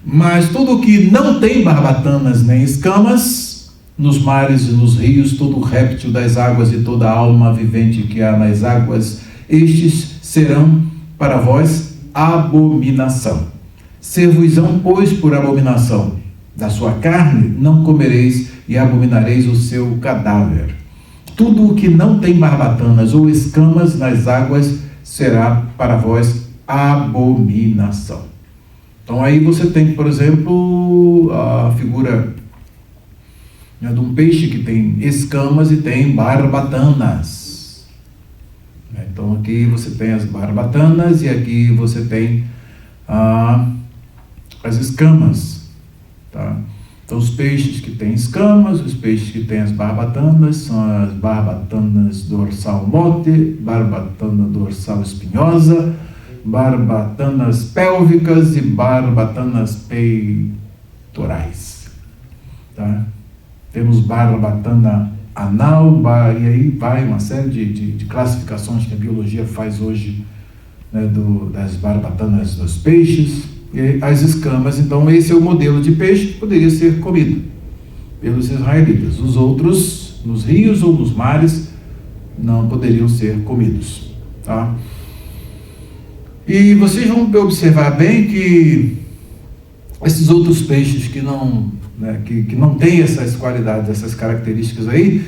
Mas tudo o que não tem barbatanas nem escamas, nos mares e nos rios, todo réptil das águas e toda alma vivente que há nas águas, estes serão para vós abominação. Ser-vos-ão, pois, por abominação. Da sua carne não comereis e abominareis o seu cadáver. Tudo o que não tem barbatanas ou escamas nas águas será para vós abominação. Então aí você tem, por exemplo, a figura de um peixe que tem escamas e tem barbatanas. Então aqui você tem as barbatanas e aqui você tem as escamas, tá? Então os peixes que têm escamas, os peixes que têm as barbatanas, são as barbatanas dorsal mote, barbatana dorsal espinhosa, barbatanas pélvicas e barbatanas peitorais, tá? Temos barbatana anal, e aí vai uma série de classificações que a biologia faz hoje, né, das barbatanas dos peixes. E as escamas, então esse é o modelo de peixe que poderia ser comido pelos israelitas. Os outros, nos rios ou nos mares, não poderiam ser comidos, tá? E vocês vão observar bem que esses outros peixes que não, né, que não têm essas qualidades, essas características aí,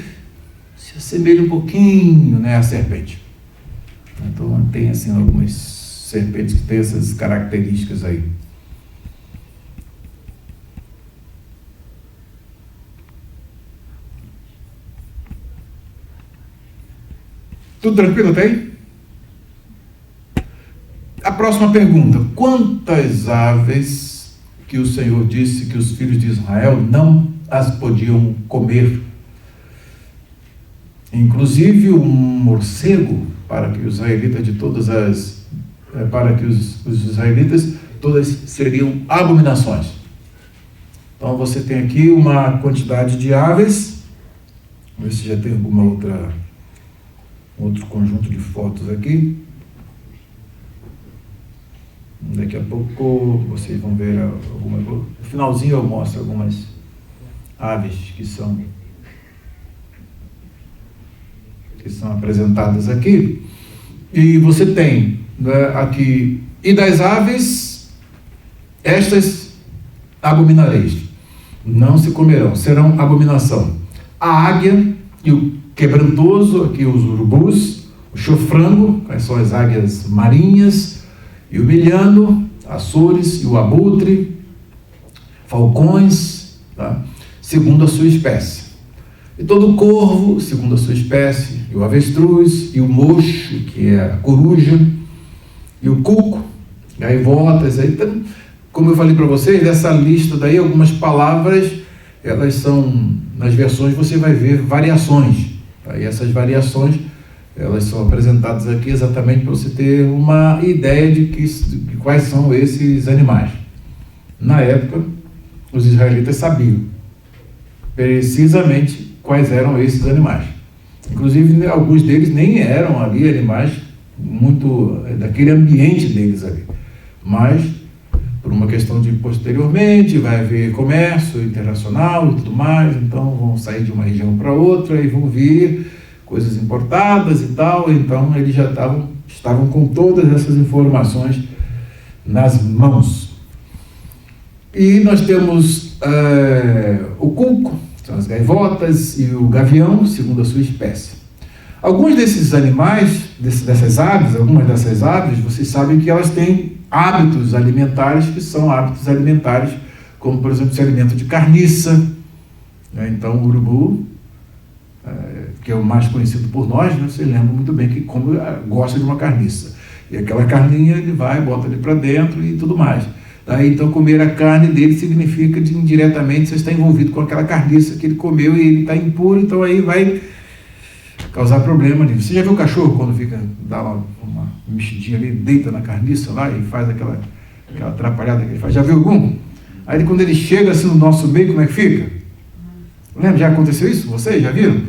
se assemelham um pouquinho, né, à serpente. Então tem assim algumas serpentes que têm essas características aí. Tudo tranquilo até aí? A próxima pergunta: quantas aves que o Senhor disse que os filhos de Israel não as podiam comer? Inclusive um morcego, para que os israelitas os israelitas todas seriam abominações. Então você tem aqui uma quantidade de aves. Vamos ver se já tem outro conjunto de fotos aqui. Daqui a pouco vocês vão ver no finalzinho eu mostro algumas aves que são apresentadas aqui. E você tem, né, aqui: e das aves, estas abominareis, não se comerão, serão abominação. A águia e o quebrantoso, aqui os urubus, o chofrango, quais são as águias marinhas, e o milhano, açores e o abutre, falcões, tá? Segundo a sua espécie. E todo corvo, segundo a sua espécie, e o avestruz, e o mocho, que é a coruja, e o cuco, gaivotas. Aí, como eu falei para vocês, dessa lista daí, algumas palavras, elas são, nas versões você vai ver variações, tá? E essas variações, elas são apresentadas aqui exatamente para você ter uma ideia de quais são esses animais. Na época, os israelitas sabiam precisamente quais eram esses animais. Inclusive, alguns deles nem eram ali animais muito daquele ambiente deles ali. Mas, por uma questão de posteriormente, vai haver comércio internacional e tudo mais, então vão sair de uma região para outra e vão vir coisas importadas e tal, então eles já estavam com todas essas informações nas mãos. E nós temos o cuco, são as gaivotas, e o gavião, segundo a sua espécie. Alguns desses animais, dessas aves, algumas dessas aves, vocês sabem que elas têm hábitos alimentares que são hábitos alimentares, como por exemplo se alimentam de carniça, Então o urubu, que é o mais conhecido por nós, né, você lembra muito bem que gosta de uma carniça. E aquela carninha ele vai, bota ali para dentro e tudo mais. Daí, então, comer a carne dele significa que indiretamente você está envolvido com aquela carniça que ele comeu e ele está impuro, então aí vai causar problema ali. Você já viu o cachorro quando dá uma mexidinha ali, deita na carniça lá e faz aquela atrapalhada que ele faz? Já viu algum? Aí quando ele chega assim no nosso meio, como é que fica? Lembra? Já aconteceu isso? Vocês já viram?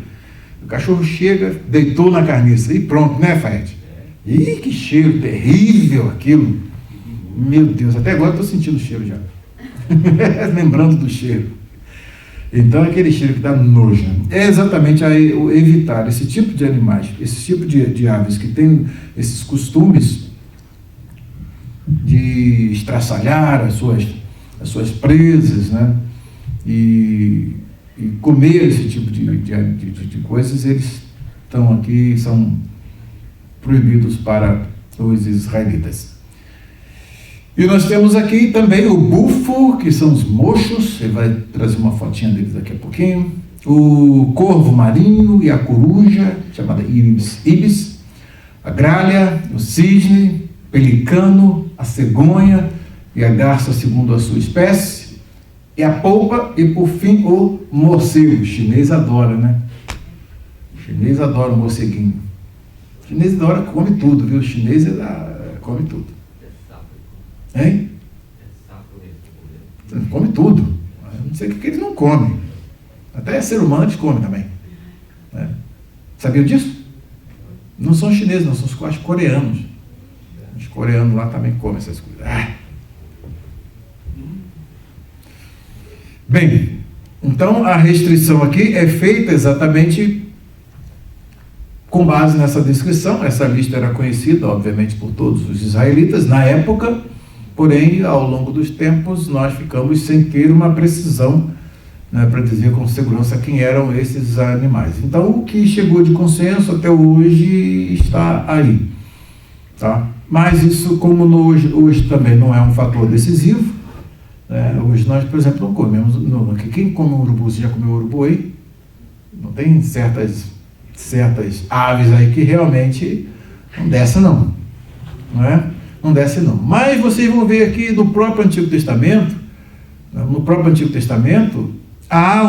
O cachorro chega, deitou na carniça e pronto, né, Fred? Ih, que cheiro terrível aquilo! Meu Deus, até agora eu estou sentindo o cheiro já. Lembrando do cheiro. Então, aquele cheiro que dá nojo. É exatamente evitar esse tipo de animais, esse tipo de aves que tem esses costumes de estraçalhar as suas presas, né? E comer esse tipo de coisas, eles estão aqui, são proibidos para os israelitas. E nós temos aqui também o bufo, que são os mochos, ele vai trazer uma fotinha deles daqui a pouquinho, o corvo marinho e a coruja, chamada ibis, a gralha, o cisne, pelicano, a cegonha e a garça segundo a sua espécie, e a polpa e, por fim, o morcego. O chinês adora, né? O chinês adora o morceguinho. O chinês adora, come tudo, viu? O chinês come tudo. Hein? Come tudo. Não sei o que eles não comem. Até ser humano eles comem também. Né? Sabiam disso? Não são chineses, não, são os coreanos. Os coreanos lá também comem essas coisas. Bem, então a restrição aqui é feita exatamente com base nessa descrição. Essa lista era conhecida, obviamente, por todos os israelitas na época. Porém, ao longo dos tempos, nós ficamos sem ter uma precisão, né, para dizer com segurança quem eram esses animais. Então, o que chegou de consenso até hoje está aí. Tá? Mas isso, como hoje também não é um fator decisivo, né, hoje nós, por exemplo, não comemos... Quem come urubu? Você já comeu urubu aí? Não tem certas aves aí que realmente não desce não. Não é? Não desce não. Mas vocês vão ver aqui no próprio Antigo Testamento, há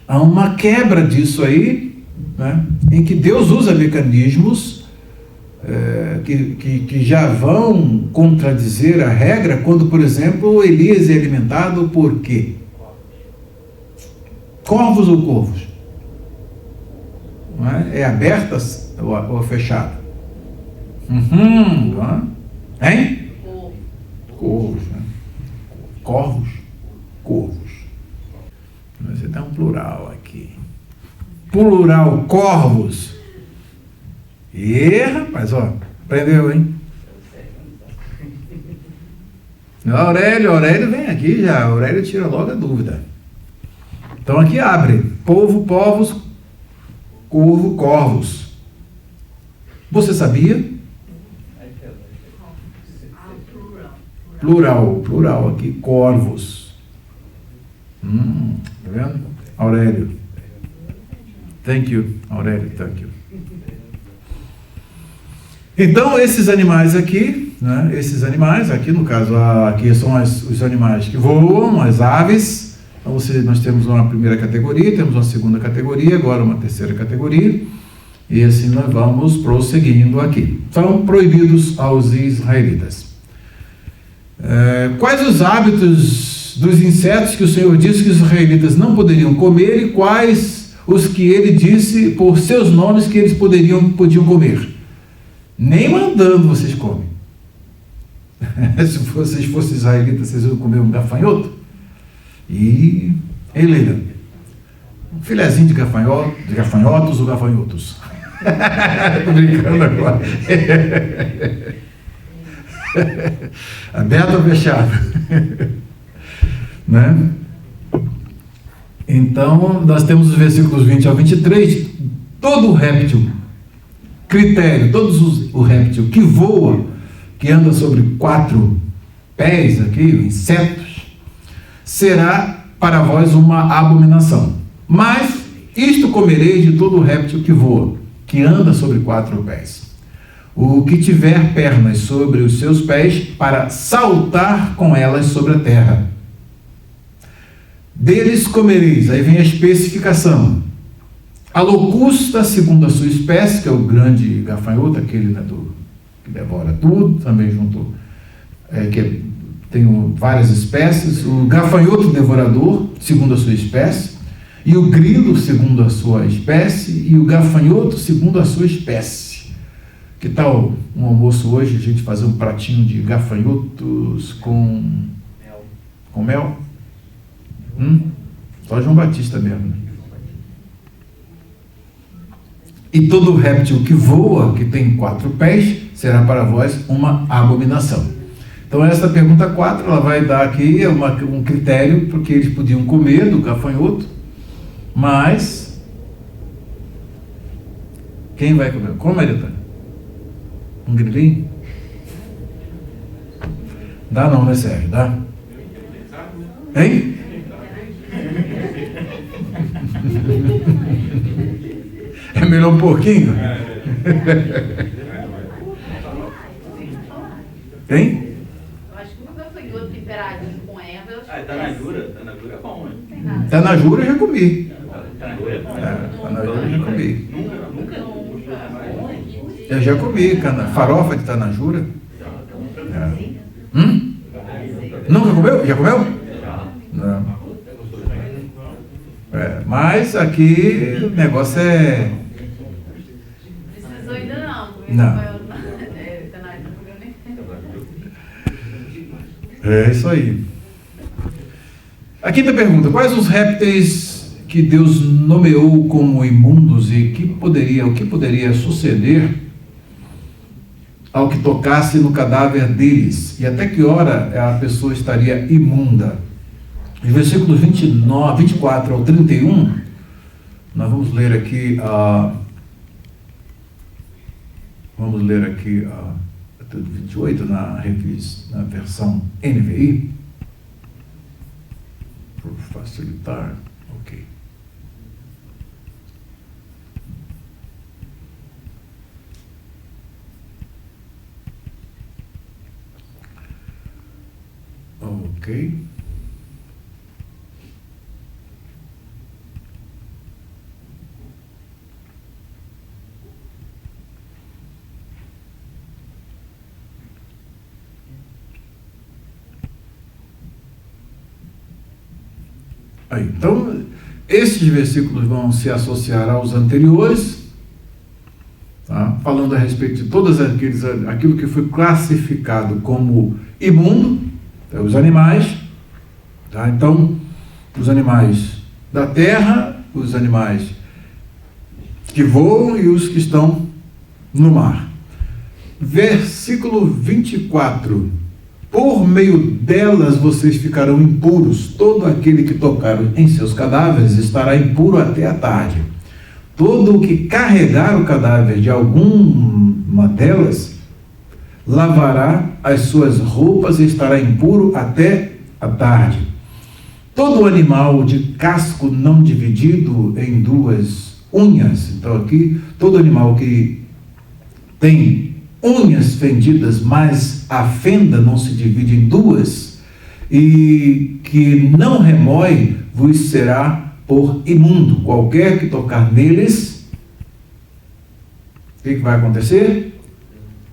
uma quebra disso aí, né, em que Deus usa mecanismos que já vão contradizer a regra, quando, por exemplo, Elias é alimentado por quê? Corvos ou corvos? Não é? É abertas ou fechada? Hein? Corvos, né? Corvos. Você dá um plural aqui. Plural, corvos. Rapaz, ó, aprendeu, hein? Aurélio vem aqui já. Aurélio tira logo a dúvida. Então aqui abre. Povo, povos, corvo, corvos. Você sabia? Plural aqui, corvos. Tá vendo? Aurélio. Thank you, Aurélio, thank you. Então, esses animais aqui, né? Aqui no caso, aqui são os animais que voam, as aves. Então, nós temos uma primeira categoria, temos uma segunda categoria, agora uma terceira categoria. E assim nós vamos prosseguindo aqui. São proibidos aos israelitas. Quais os hábitos dos insetos que o Senhor disse que os israelitas não poderiam comer e quais os que ele disse por seus nomes que eles podiam comer? Nem mandando vocês comem. Se vocês fossem israelitas, vocês iam comer um gafanhoto? E Helena, um filezinho de gafanhotos ou gafanhotos? Estou brincando agora. Aberto ou fechado? Né? Então, nós temos os versículos 20 ao 23. Todo réptil, o réptil que voa, que anda sobre 4 pés aqui, insetos, será para vós uma abominação. Mas isto comereis de todo réptil que voa, que anda sobre 4 pés. O que tiver pernas sobre os seus pés, para saltar com elas sobre a terra. Deles comereis, aí vem a especificação. A locusta, segundo a sua espécie, que é o grande gafanhoto, aquele que devora tudo, também juntou, tem várias espécies. O gafanhoto devorador, segundo a sua espécie, e o grilo, segundo a sua espécie, e o gafanhoto, segundo a sua espécie. Que tal um almoço hoje, a gente fazer um pratinho de gafanhotos com mel? Só João Batista mesmo, né? E todo réptil que voa, que tem 4 pés, será para vós uma abominação. Então essa pergunta 4, ela vai dar aqui um critério, porque eles podiam comer do gafanhoto, mas quem vai comer? Como, Marita? Um grilinho? Dá não, né, Sérgio? Dá? Hein? É melhor um pouquinho? Hein? Eu acho que o gafanhoto temperadinho com erva. Tá na jura é bom, né? Tá na jura, eu já comi. Tá na jura é bom. Tá na jura, eu já comi. Nunca. Eu já comi farofa de tanajura. Nunca comeu? Já comeu? Não. Mas aqui o negócio é... Precisou ainda não. Não. É isso aí. A quinta pergunta: quais os répteis que Deus nomeou como imundos e o que poderia suceder ao que tocasse no cadáver deles? E até que hora a pessoa estaria imunda? Os versículos 24 ao 31, nós vamos ler aqui vamos ler aqui 28 na versão NVI, por facilitar. Ok. Ok. Aí, então, esses versículos vão se associar aos anteriores, tá? Falando a respeito de todas aquilo que foi classificado como imundo, os animais, tá? Então, os animais da terra, os animais que voam e os que estão no mar. Versículo 24: por meio delas vocês ficarão impuros, todo aquele que tocar em seus cadáveres estará impuro até a tarde. Todo o que carregar o cadáver de alguma delas lavará as suas roupas e estará impuro até a tarde. Todo animal de casco não dividido em 2 unhas, então aqui, todo animal que tem unhas fendidas, mas a fenda não se divide em 2, e que não remói, vos será por imundo. Qualquer que tocar neles, o que vai acontecer?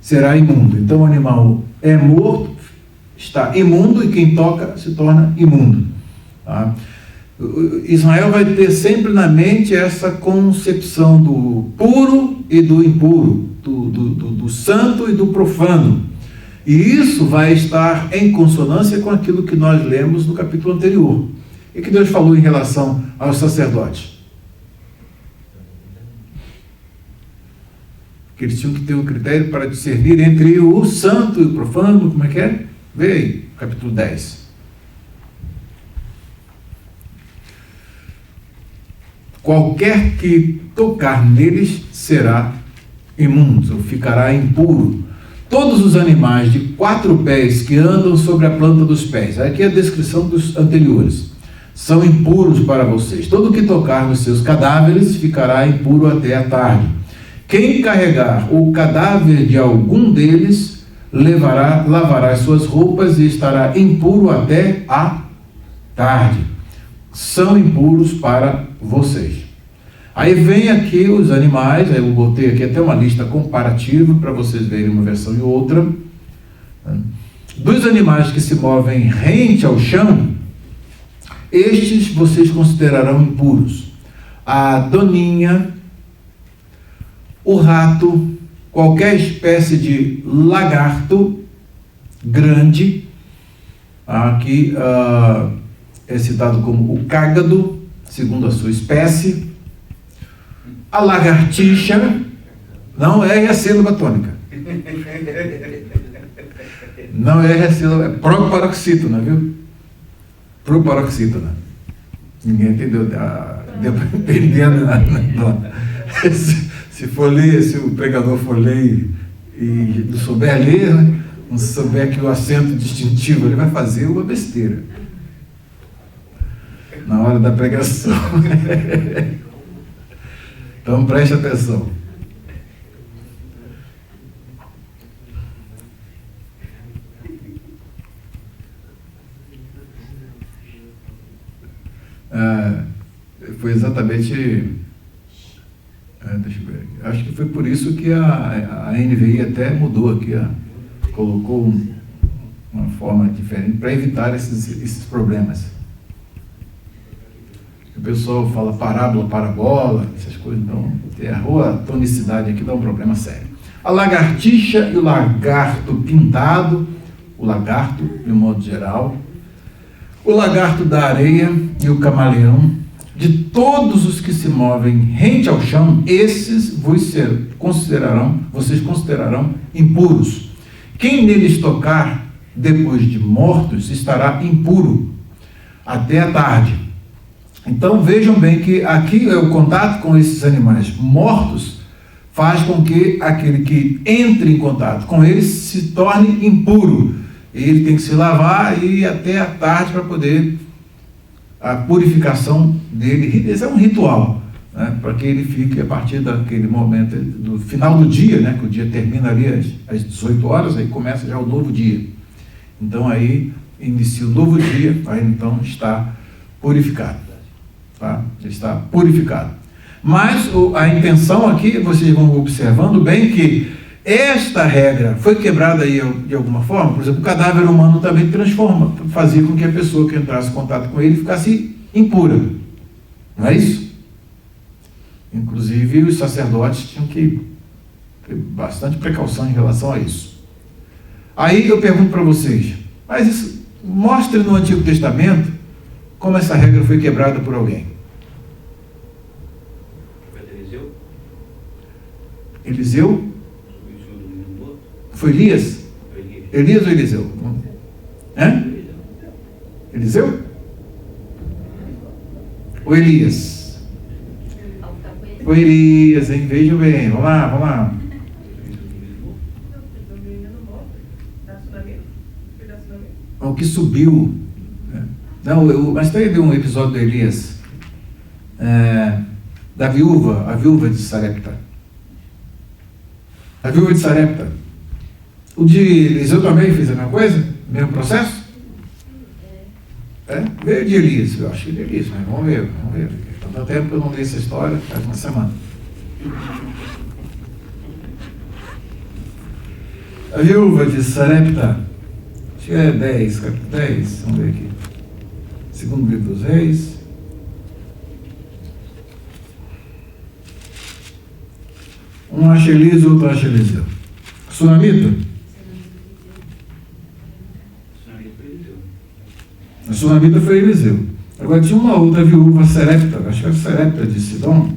Será imundo. Então o animal é morto, está imundo, e quem toca se torna imundo. Tá? Israel vai ter sempre na mente essa concepção do puro e do impuro, do santo e do profano. E isso vai estar em consonância com aquilo que nós lemos no capítulo anterior, e que Deus falou em relação aos sacerdotes. Que eles tinham que ter um critério para discernir entre o santo e o profano. Como é que é? Vê aí, capítulo 10. Qualquer que tocar neles será imundo, ficará impuro. Todos os animais de 4 pés que andam sobre a planta dos pés. Aqui é a descrição dos anteriores. são impuros para vocês. Todo que tocar nos seus cadáveres ficará impuro até a tarde. Quem carregar o cadáver de algum deles lavará as suas roupas e estará impuro até a tarde. São impuros para vocês. Aí vem aqui os animais, aí eu botei aqui até uma lista comparativa para vocês verem uma versão e outra. Dos animais que se movem rente ao chão, estes vocês considerarão impuros: a doninha, o rato, qualquer espécie de lagarto grande, aqui é citado como o cágado, segundo a sua espécie, a lagartixa, não é ressílaba tônica, não é ressílaba, é proparoxítona, viu? Proparoxítona. Ninguém entendeu, deu para entender, se for ler, se o pregador for ler e não souber ler, né? Não souber que o acento distintivo, ele vai fazer uma besteira na hora da pregação. Então preste atenção. Foi exatamente, deixa eu ver aqui. Acho que foi por isso que a NVI até mudou aqui, colocou uma forma diferente para evitar esses problemas. O pessoal fala parábola, parabola, essas coisas, então errou a tonicidade aqui, dá um problema sério. A lagartixa e o lagarto pintado, o lagarto, de um modo geral, o lagarto da areia e o camaleão, de todos os que se movem rente ao chão, esses vocês considerarão impuros. Quem neles tocar depois de mortos estará impuro até a tarde. Então vejam bem que aqui o contato com esses animais mortos faz com que aquele que entre em contato com eles se torne impuro. Ele tem que se lavar e ir até a tarde para poder a purificação dele. Esse é um ritual, né, para que ele fique a partir daquele momento, do final do dia, né, que o dia termina ali às 18 horas, aí começa já o novo dia. Então aí inicia o novo dia, aí então está purificado. Tá? Está purificado. Mas a intenção aqui, vocês vão observando bem que esta regra foi quebrada aí de alguma forma. Por exemplo, o cadáver humano também fazia com que a pessoa que entrasse em contato com ele ficasse impura. Não é isso? Inclusive, os sacerdotes tinham que ter bastante precaução em relação a isso. Aí eu pergunto para vocês, mas isso mostre no Antigo Testamento como essa regra foi quebrada por alguém. Eliseu? Foi Elias? Elias ou Eliseu? Eliseu? Ou Elias? Foi Elias, hein? Vejam bem. Vamos lá. O que subiu. Não, mas teve um episódio do Elias, da viúva, a viúva de Sarepta. A viúva de Sarepta. O de Eliseu também fez a mesma coisa? Mesmo processo? Veio de Elias, eu acho que de Elias, mas vamos ver. Tanto tempo que eu não li essa história, faz uma semana. A viúva de Sarepta, acho que é 10, capítulo 10, vamos ver aqui. Segundo livro dos Reis. Um acha Elias, outro acha Eliseu. Sunamita? A Sunamita foi Eliseu. Agora tinha uma outra viúva, Sarepta, acho que era Sarepta de Sidom.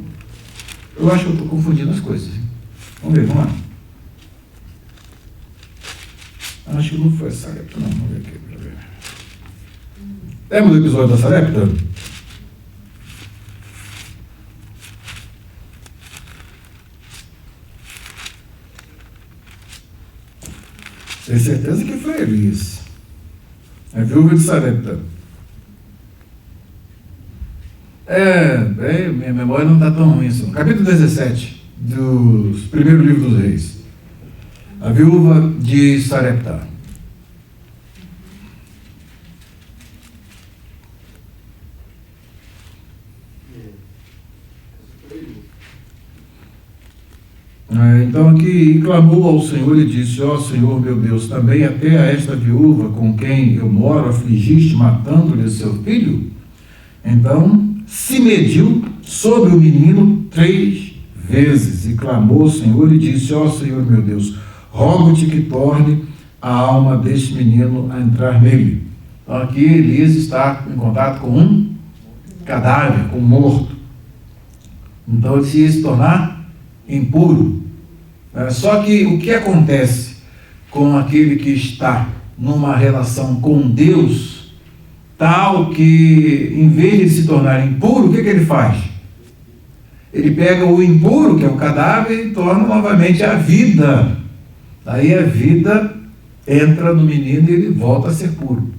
Eu acho que eu estou confundindo as coisas. Vamos lá. Acho que não foi Sarepta, não. Vamos ver aqui para ver. Lembra do episódio da Sarepta? Tenho certeza que foi Elias. A viúva de Sarepta. Minha memória não está tão ruim assim. Capítulo 17 do primeiro livro dos Reis. A viúva de Sarepta. Então aqui, e clamou ao Senhor e disse: ó Senhor meu Deus, também até a esta viúva com quem eu moro afligiste, matando-lhe seu filho? Então se mediu sobre o menino 3 vezes, e clamou ao Senhor e disse: ó Senhor meu Deus, rogo-te que torne a alma deste menino a entrar nele. Então aqui Elias está em contato com um cadáver, com um morto. Então ele se ia se tornar impuro. Só que o que acontece com aquele que está numa relação com Deus, tal que, em vez de se tornar impuro, o que ele faz? Ele pega o impuro, que é o cadáver, e torna novamente a vida. Aí a vida entra no menino e ele volta a ser puro.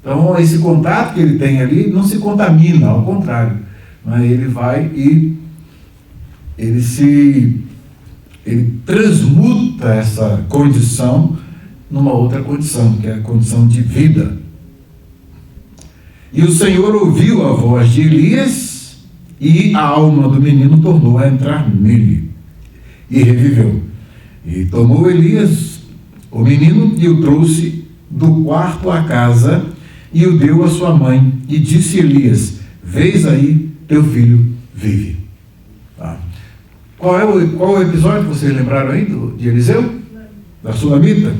Então, esse contato que ele tem ali não se contamina, ao contrário. Ele vai e ele transmuta essa condição numa outra condição, que é a condição de vida. E o Senhor ouviu a voz de Elias, e a alma do menino tornou a entrar nele, e reviveu. E tomou Elias o menino e o trouxe do quarto à casa, e o deu à sua mãe, e disse Elias: vês aí, teu filho vive. Qual é o episódio que vocês lembraram aí de Eliseu? Da Sulamita?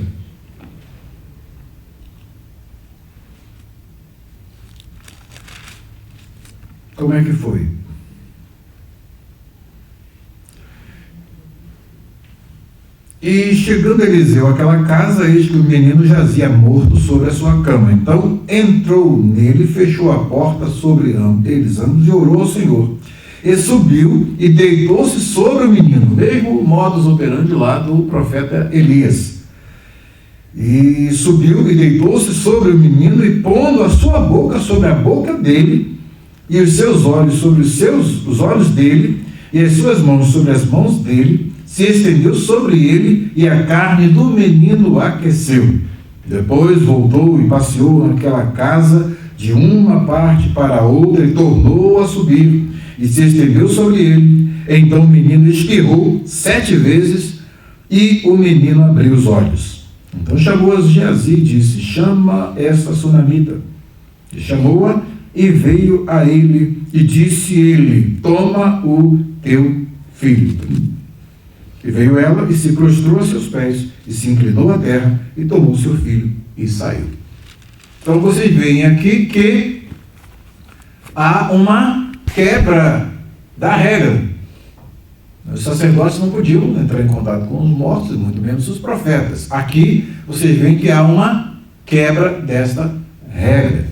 Como é que foi? E chegando Eliseu àquela casa, eis que o menino jazia morto sobre a sua cama. Então entrou nele, fechou a porta sobre eles ambos e orou ao Senhor. E subiu e deitou-se sobre o menino, mesmo modus operandi lá do profeta Elias. E subiu e deitou-se sobre o menino, e pondo a sua boca sobre a boca dele, e os seus olhos sobre os olhos dele, e as suas mãos sobre as mãos dele, se estendeu sobre ele, e a carne do menino aqueceu. Depois voltou e passeou naquela casa de uma parte para a outra, e tornou a subir, e se estendeu sobre ele. Então o menino espirrou 7 vezes, e o menino abriu os olhos. Então chamou a Geazi e disse: chama esta sunamita. E chamou-a, e veio a ele, e disse ele: toma o teu filho. E veio ela, e se prostrou a seus pés, e se inclinou à terra, e tomou seu filho, e saiu. Então vocês veem aqui que há uma quebra da regra. Os sacerdotes não podiam entrar em contato com os mortos, muito menos os profetas. Aqui vocês veem que há uma quebra desta regra.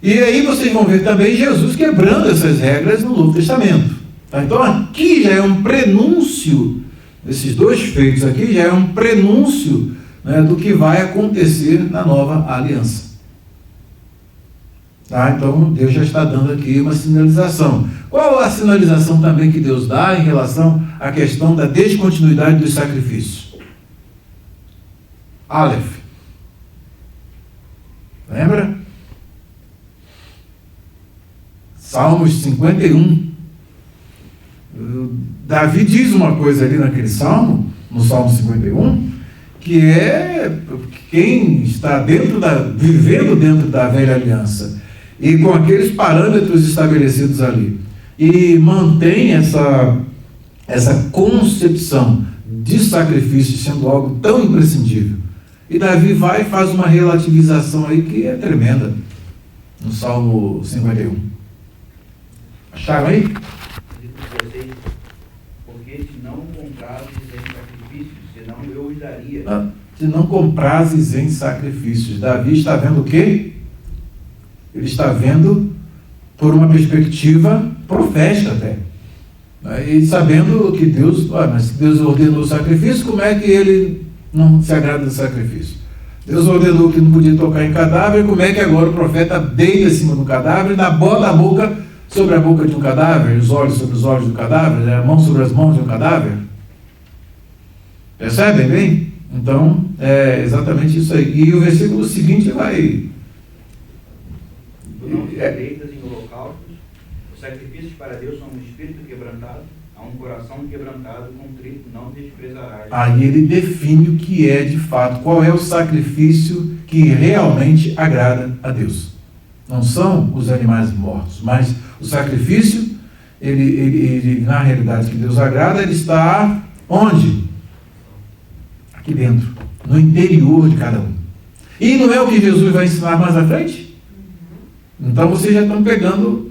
E aí vocês vão ver também Jesus quebrando essas regras no Novo Testamento. Então aqui já é um prenúncio, esses dois feitos aqui já é um prenúncio, né, do que vai acontecer na nova aliança. Então Deus já está dando aqui uma sinalização. Qual a sinalização também que Deus dá em relação à questão da descontinuidade dos sacrifícios? Aleph. Lembra? Salmos 51. Davi diz uma coisa ali naquele salmo, no Salmo 51, que é quem está vivendo dentro da velha aliança, e com aqueles parâmetros estabelecidos ali, e mantém essa concepção de sacrifício sendo algo tão imprescindível. E Davi vai e faz uma relativização aí que é tremenda, no Salmo 51. Acharam aí? Porque se não comprases em sacrifícios, senão eu os daria. Se não comprases em sacrifícios. Davi está vendo o quê? Ele está vendo por uma perspectiva profética até. E sabendo que Deus, mas se Deus ordenou o sacrifício, como é que ele não se agrada do sacrifício? Deus ordenou que não podia tocar em cadáver, como é que agora o profeta deita em cima do cadáver e na boca sobre a boca de um cadáver, os olhos sobre os olhos do cadáver, a mão sobre as mãos de um cadáver. Percebem bem? Então, é exatamente isso aí. E o versículo seguinte vai... Não deleitas em holocaustos, os sacrifícios para Deus são um espírito quebrantado, a um coração quebrantado, contrito, não desprezarás. Aí ele define o que é de fato, qual é o sacrifício que realmente agrada a Deus. Não são os animais mortos, mas o sacrifício, ele na realidade que Deus agrada, ele está onde? Aqui dentro, no interior de cada um. E não é o que Jesus vai ensinar mais à frente? Então vocês já estão pegando,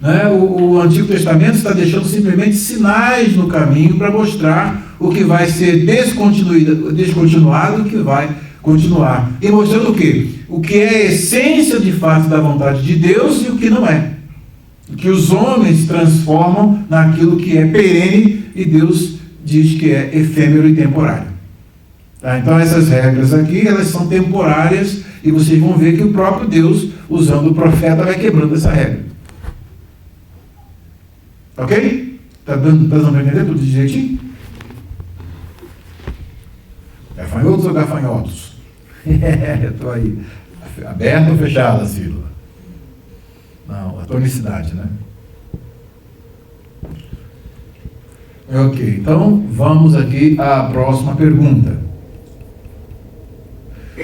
né? O Antigo Testamento está deixando simplesmente sinais no caminho para mostrar o que vai ser descontinuado e o que vai continuar. E mostrando o quê? O que é a essência de fato da vontade de Deus e o que não é. O que os homens transformam naquilo que é perene e Deus diz que é efêmero e temporário. Tá? Então essas regras aqui, elas são temporárias e vocês vão ver que o próprio Deus, usando o profeta, vai quebrando essa regra. Ok? Está dando para entender tudo direitinho? Gafanhotos ou gafanhotos? Estou aí. Aberta ou fechada, Cílula? Não, a tonicidade, né? Ok, então vamos aqui à próxima pergunta.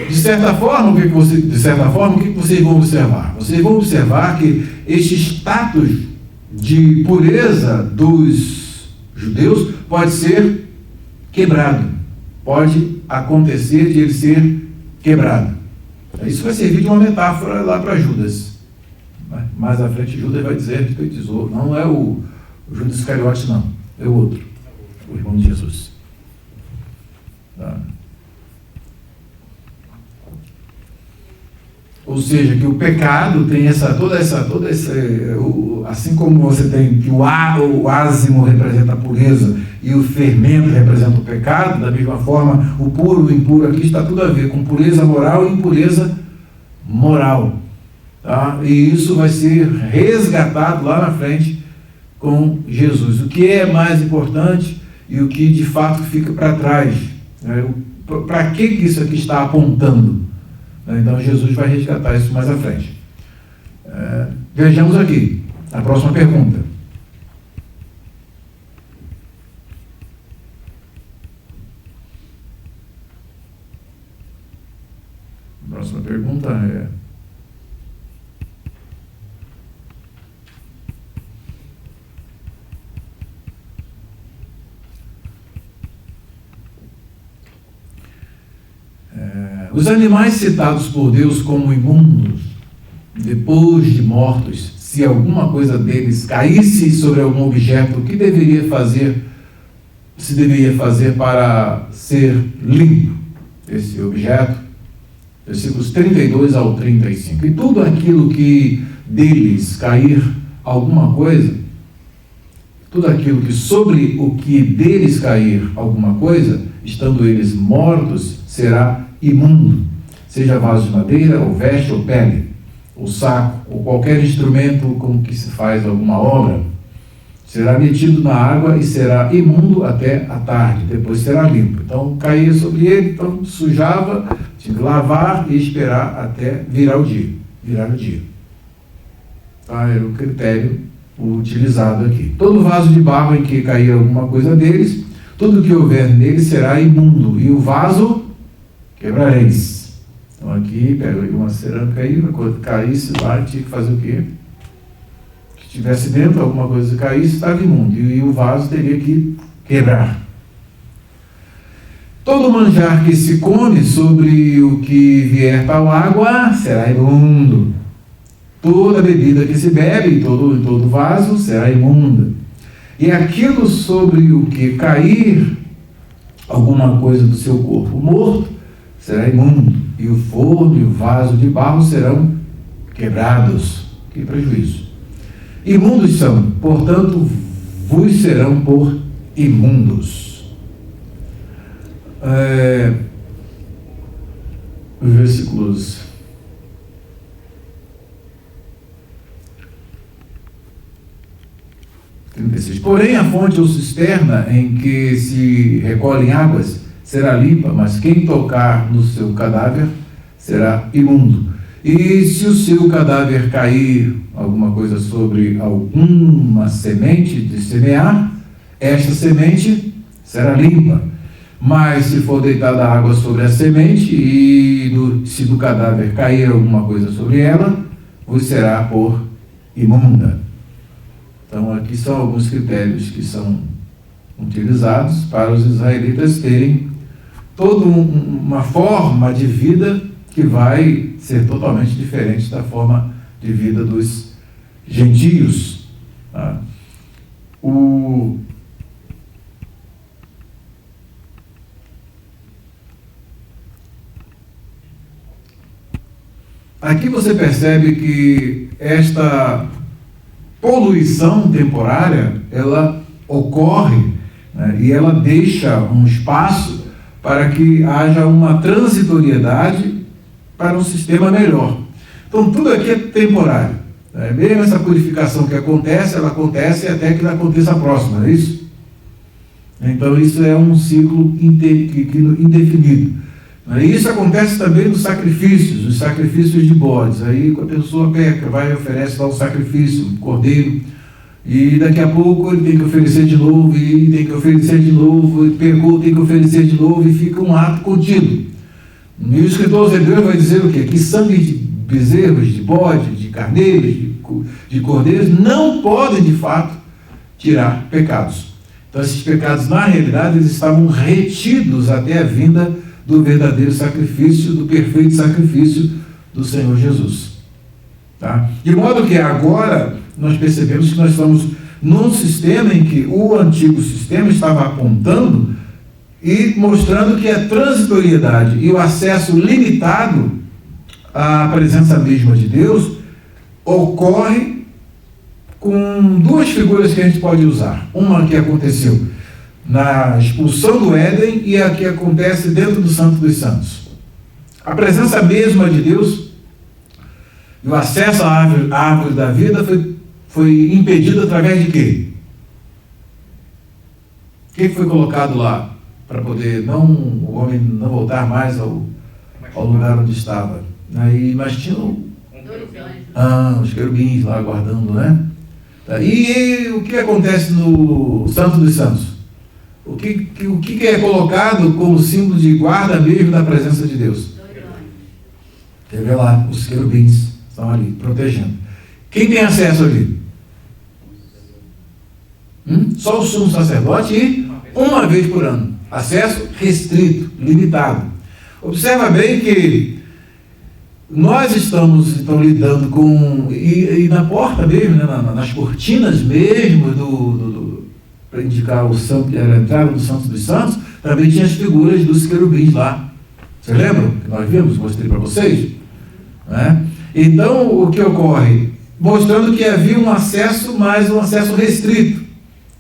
De certa forma, o que vocês vão observar? Vocês vão observar que este status de pureza dos judeus pode ser quebrado. Pode acontecer de ele ser quebrado. Isso vai servir de uma metáfora lá para Judas. Mais à frente, Judas vai dizer que tesouro. Não é o Judas Iscariote, não. É o outro. O irmão de Jesus. Tá? Ou seja, que o pecado tem assim como você tem que o ázimo representa a pureza e o fermento representa o pecado, da mesma forma, o puro e o impuro aqui está tudo a ver com pureza moral e impureza moral. Tá? E isso vai ser resgatado lá na frente com Jesus. O que é mais importante e o que de fato fica para trás. Né? Para que isso aqui está apontando? Então Jesus vai resgatar isso mais à frente. Vejamos aqui a próxima pergunta. A próxima pergunta é: os animais citados por Deus como imundos, depois de mortos, se alguma coisa deles caísse sobre algum objeto, o que se deveria fazer para ser limpo esse objeto? Versículos 32 ao 35. E tudo aquilo que deles cair alguma coisa, tudo aquilo que sobre o que deles cair alguma coisa, estando eles mortos, será imundo, seja vaso de madeira, ou veste, ou pele, ou saco, ou qualquer instrumento com que se faz alguma obra, será metido na água e será imundo até a tarde, depois será limpo. Então caía sobre ele, então sujava, tinha que lavar e esperar até virar o dia. Tá? Era o critério utilizado aqui. Todo vaso de barro em que cair alguma coisa deles, tudo que houver nele será imundo, e o vaso quebrareis. Então aqui, pega uma cerâmica aí, quando caísse lá, tinha que fazer o quê? Que tivesse dentro, alguma coisa que caísse, estava imundo, e o vaso teria que quebrar. Todo manjar que se come sobre o que vier tal água será imundo. Toda bebida que se bebe em todo vaso será imunda. E aquilo sobre o que cair alguma coisa do seu corpo morto será imundo, e o forno e o vaso de barro serão quebrados. Que prejuízo! Imundos são, portanto, vos serão por imundos. Os versículos 36. Porém, a fonte ou cisterna em que se recolhem águas será limpa, mas quem tocar no seu cadáver será imundo. E se o seu cadáver cair alguma coisa sobre alguma semente de semear, esta semente será limpa. Mas se for deitada água sobre a semente e se do cadáver cair alguma coisa sobre ela, vos será por imunda. Então aqui são alguns critérios que são utilizados para os israelitas terem toda uma forma de vida que vai ser totalmente diferente da forma de vida dos gentios. Tá? Aqui você percebe que esta poluição temporária, ela ocorre, né, e ela deixa um espaço para que haja uma transitoriedade para um sistema melhor. Então tudo aqui é temporário. Né? Mesmo essa purificação que acontece, ela acontece até que aconteça a próxima, não é isso? Então isso é um ciclo indefinido. E isso acontece também nos sacrifícios, os sacrifícios de bodes. Aí a pessoa peca, vai e oferece lá um sacrifício, um cordeiro, e daqui a pouco ele tem que oferecer de novo, e tem que oferecer de novo, e pecou, tem que oferecer de novo, e fica um ato contínuo. E o escritor aos Hebreus vai dizer o quê? Que sangue de bezerros, de bode, de carneiros, de cordeiros, não podem de fato tirar pecados. Então esses pecados, na realidade, eles estavam retidos até a vinda do verdadeiro sacrifício, do perfeito sacrifício do Senhor Jesus. Tá? De modo que agora nós percebemos que nós estamos num sistema em que o antigo sistema estava apontando e mostrando que a transitoriedade e o acesso limitado à presença mesma de Deus ocorre com duas figuras que a gente pode usar. Uma que aconteceu na expulsão do Éden e a que acontece dentro do Santo dos Santos. A presença mesma de Deus e o acesso à árvore da vida foi impedido através de quê? O que foi colocado lá para poder o homem não voltar mais ao lugar onde estava? Mas tinha os querubins lá guardando, né? E o que acontece no Santo dos Santos? O que é colocado como símbolo de guarda mesmo da presença de Deus? Quer ver lá? Os querubins estão ali, protegendo. Quem tem acesso ali? Só o sumo sacerdote e uma vez por ano. Acesso restrito, limitado. Observa bem que nós estamos então lidando com, e na porta mesmo, né, nas cortinas mesmo para indicar o santo, a entrada do Santo dos Santos, também tinha as figuras dos querubins lá. Vocês lembram que nós vimos? Mostrei para vocês. Né? Então, o que ocorre? Mostrando que havia um acesso, mas um acesso restrito.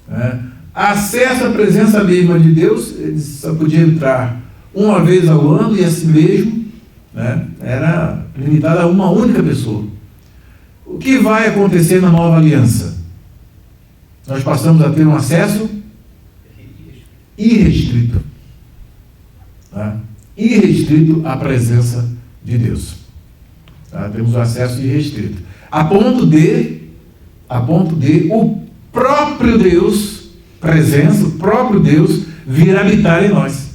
Né? Acesso à presença mesma de Deus, ele só podia entrar uma vez ao ano, e assim mesmo, né, era limitado a uma única pessoa. O que vai acontecer na nova aliança? Nós passamos a ter um acesso irrestrito. Tá? Irrestrito à presença de Deus. Tá? Temos um acesso irrestrito. A ponto de o próprio Deus, presença, o próprio Deus, vir habitar em nós.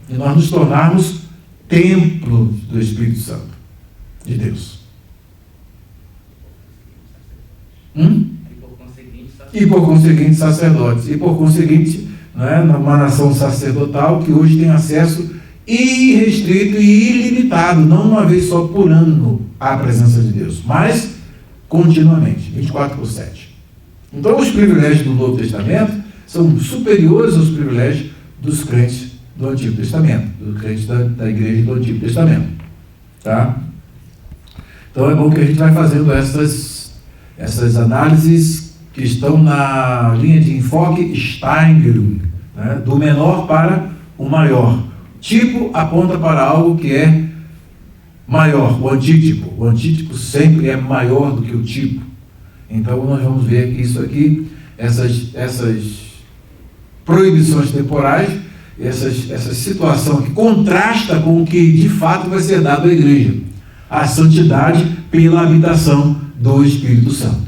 E nós nos tornarmos templo do Espírito Santo, de Deus. E por conseguinte sacerdotes. E por conseguinte, uma nação sacerdotal que hoje tem acesso irrestrito e ilimitado, não uma vez só por ano, à presença de Deus, mas continuamente, 24/7. Então os privilégios do Novo Testamento são superiores aos privilégios dos crentes do Antigo Testamento, dos crentes da igreja do Antigo Testamento. Tá? Então é bom que a gente vai fazendo essas análises que estão na linha de enfoque Steigerung, né? Do menor para o maior. Tipo aponta para algo que é maior, o antítipo. O antítipo sempre é maior do que o tipo. Então nós vamos ver que isso aqui essas proibições temporais, essa situação que contrasta com o que de fato vai ser dado à igreja, a santidade pela habitação do Espírito Santo.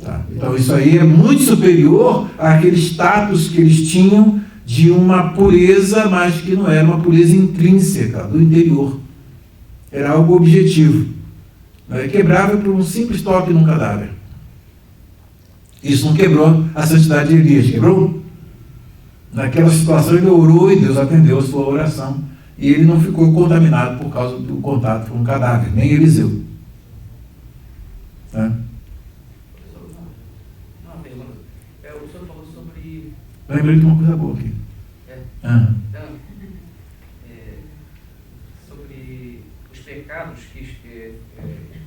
Tá? Então isso aí é muito superior àquele status que eles tinham de uma pureza, mas que não era uma pureza intrínseca, do interior. Era algo objetivo. Quebrável por um simples toque num cadáver. Isso não quebrou a santidade de Elias, quebrou? Naquela situação ele orou e Deus atendeu a sua oração. E ele não ficou contaminado por causa do contato com um cadáver, nem Eliseu. Uma pergunta. O senhor falou sobre... Lembrei de uma coisa boa aqui. Sobre os pecados que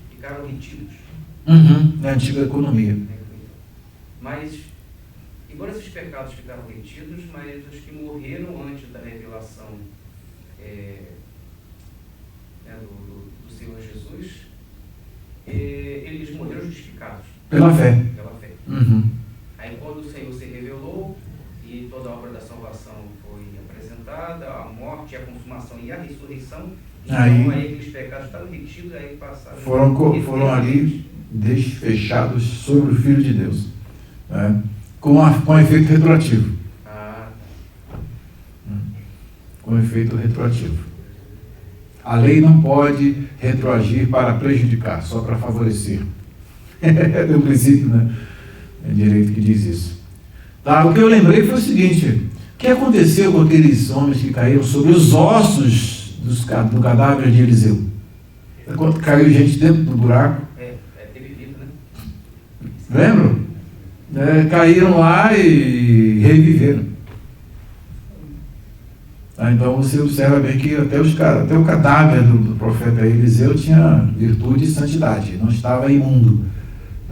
ficaram retidos. Na antiga economia. Mas, embora esses pecados ficaram retidos, mas os que morreram antes da revelação do Senhor Jesus, eles morreram justificados. Pela fé. Pela fé. Aí quando o Senhor se revelou e toda a obra da salvação foi apresentada, a morte, a consumação e a ressurreição, então aí aqueles pecados estavam retidos, aí passaram... Foram ali desfechados sobre o Filho de Deus. Com efeito retroativo. Com efeito retroativo. A lei não pode retroagir para prejudicar, só para favorecer. É um princípio, né? É direito que diz isso. Tá, o que eu lembrei foi o seguinte: o que aconteceu com aqueles homens que caíram sobre os ossos do cadáver de Eliseu? Quando caiu gente dentro do buraco. Teve vida, né? Lembram? Caíram lá e reviveram. Então você observa bem que até o cadáver do profeta Eliseu tinha virtude e santidade, não estava imundo,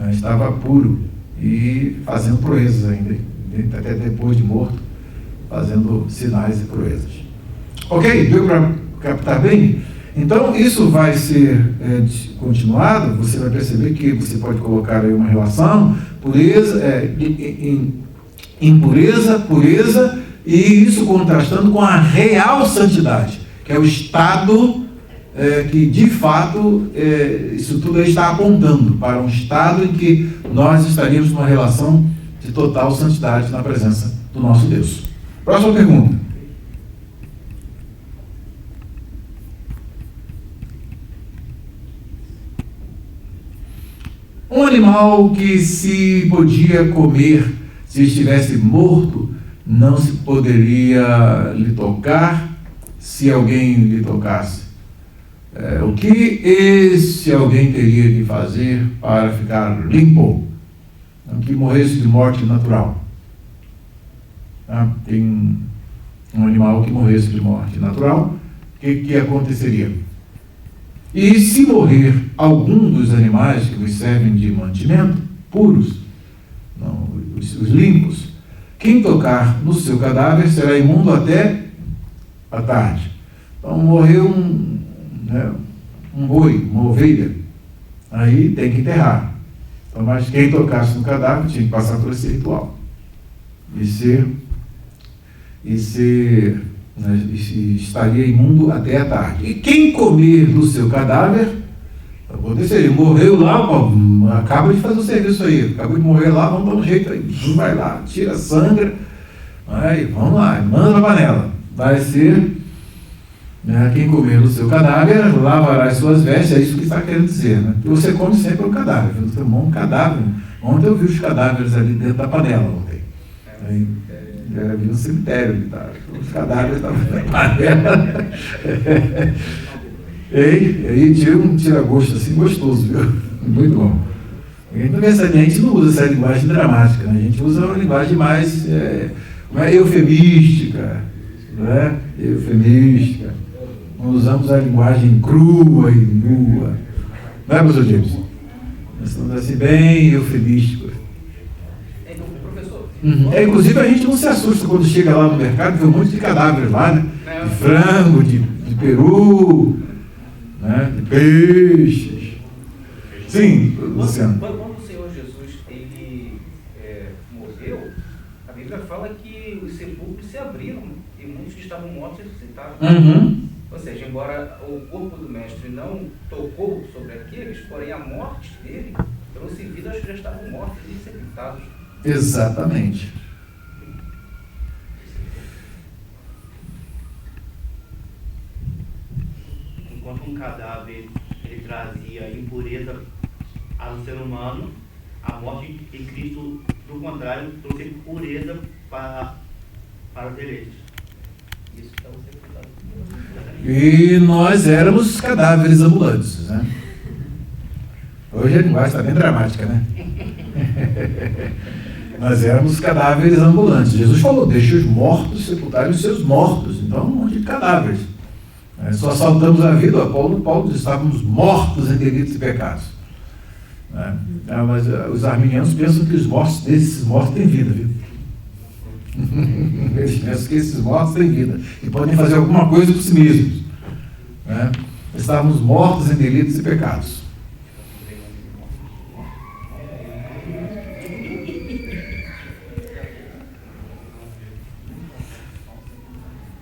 estava puro e fazendo proezas ainda, até depois de morto, fazendo sinais e proezas. Ok? Deu para captar bem? Então isso vai ser continuado. Você vai perceber que você pode colocar aí uma relação impureza, pureza, e isso contrastando com a real santidade, que é o estado que de fato isso tudo aí está apontando para um estado em que nós estaríamos numa relação de total santidade na presença do nosso Deus. Próxima pergunta. Um animal que se podia comer se estivesse morto, não se poderia lhe tocar se alguém lhe tocasse. O que esse alguém teria que fazer para ficar limpo? Que morresse de morte natural. Tem um animal que morresse de morte natural, o que aconteceria? E se morrer algum dos animais que vos servem de mantimento, puros, os limpos, quem tocar no seu cadáver será imundo até a tarde. Então morreu um boi, uma ovelha, aí tem que enterrar. Então, mas quem tocasse no cadáver tinha que passar por esse ritual e estaria imundo até a tarde. E quem comer do seu cadáver, aconteceria, morreu lá, acaba de fazer o serviço aí, acabou de morrer lá, vamos dar um jeito aí, vai lá, tira, sangra, aí, vamos lá, manda na panela. Vai ser, quem comer do seu cadáver, lavará as suas vestes, é isso que está querendo dizer, né? E você come sempre o cadáver, você tomou um cadáver. Ontem eu vi os cadáveres ali dentro da panela, ontem. Aí, vi um cemitério ali, tá? Os cadáveres estavam na panela. E aí tira um tira-gosto assim gostoso, viu? Muito bom. A gente não usa essa linguagem dramática, né? A gente usa uma linguagem mais eufemística, né? Eufemística. Não usamos a linguagem crua e nua. Não é, professor James? Nós estamos assim bem eufemísticos. Professor. Inclusive a gente não se assusta quando chega lá no mercado, tem um monte de cadáveres lá, né? De frango, de peru, né? De peixes. Sim, Luciano. Quando o Senhor Jesus ele Bíblia fala que os sepulcros se abriram e muitos que estavam mortos ressuscitaram. Uhum. Ou seja, embora o corpo do mestre não tocou sobre aqueles, porém a morte dele trouxe vida aos que já estavam mortos e sepultados. Exatamente. Enquanto um cadáver ele trazia impureza ao ser humano, a morte de Cristo, do contrário, trouxe pureza para os eleitos. Isso que estava sepultado. E nós éramos cadáveres ambulantes, né? Hoje a linguagem está bem dramática, né? Nós éramos cadáveres ambulantes. Jesus falou, deixa os mortos sepultarem os seus mortos. Então, um monte de cadáveres. Só saltamos a vida, Paulo diz, estávamos mortos em delitos e pecados. Mas os arminianos pensam que esses mortos têm vida, viu? Eles pensam que esses mortos têm vida e podem fazer alguma coisa por si mesmos. Estávamos mortos em delitos e pecados.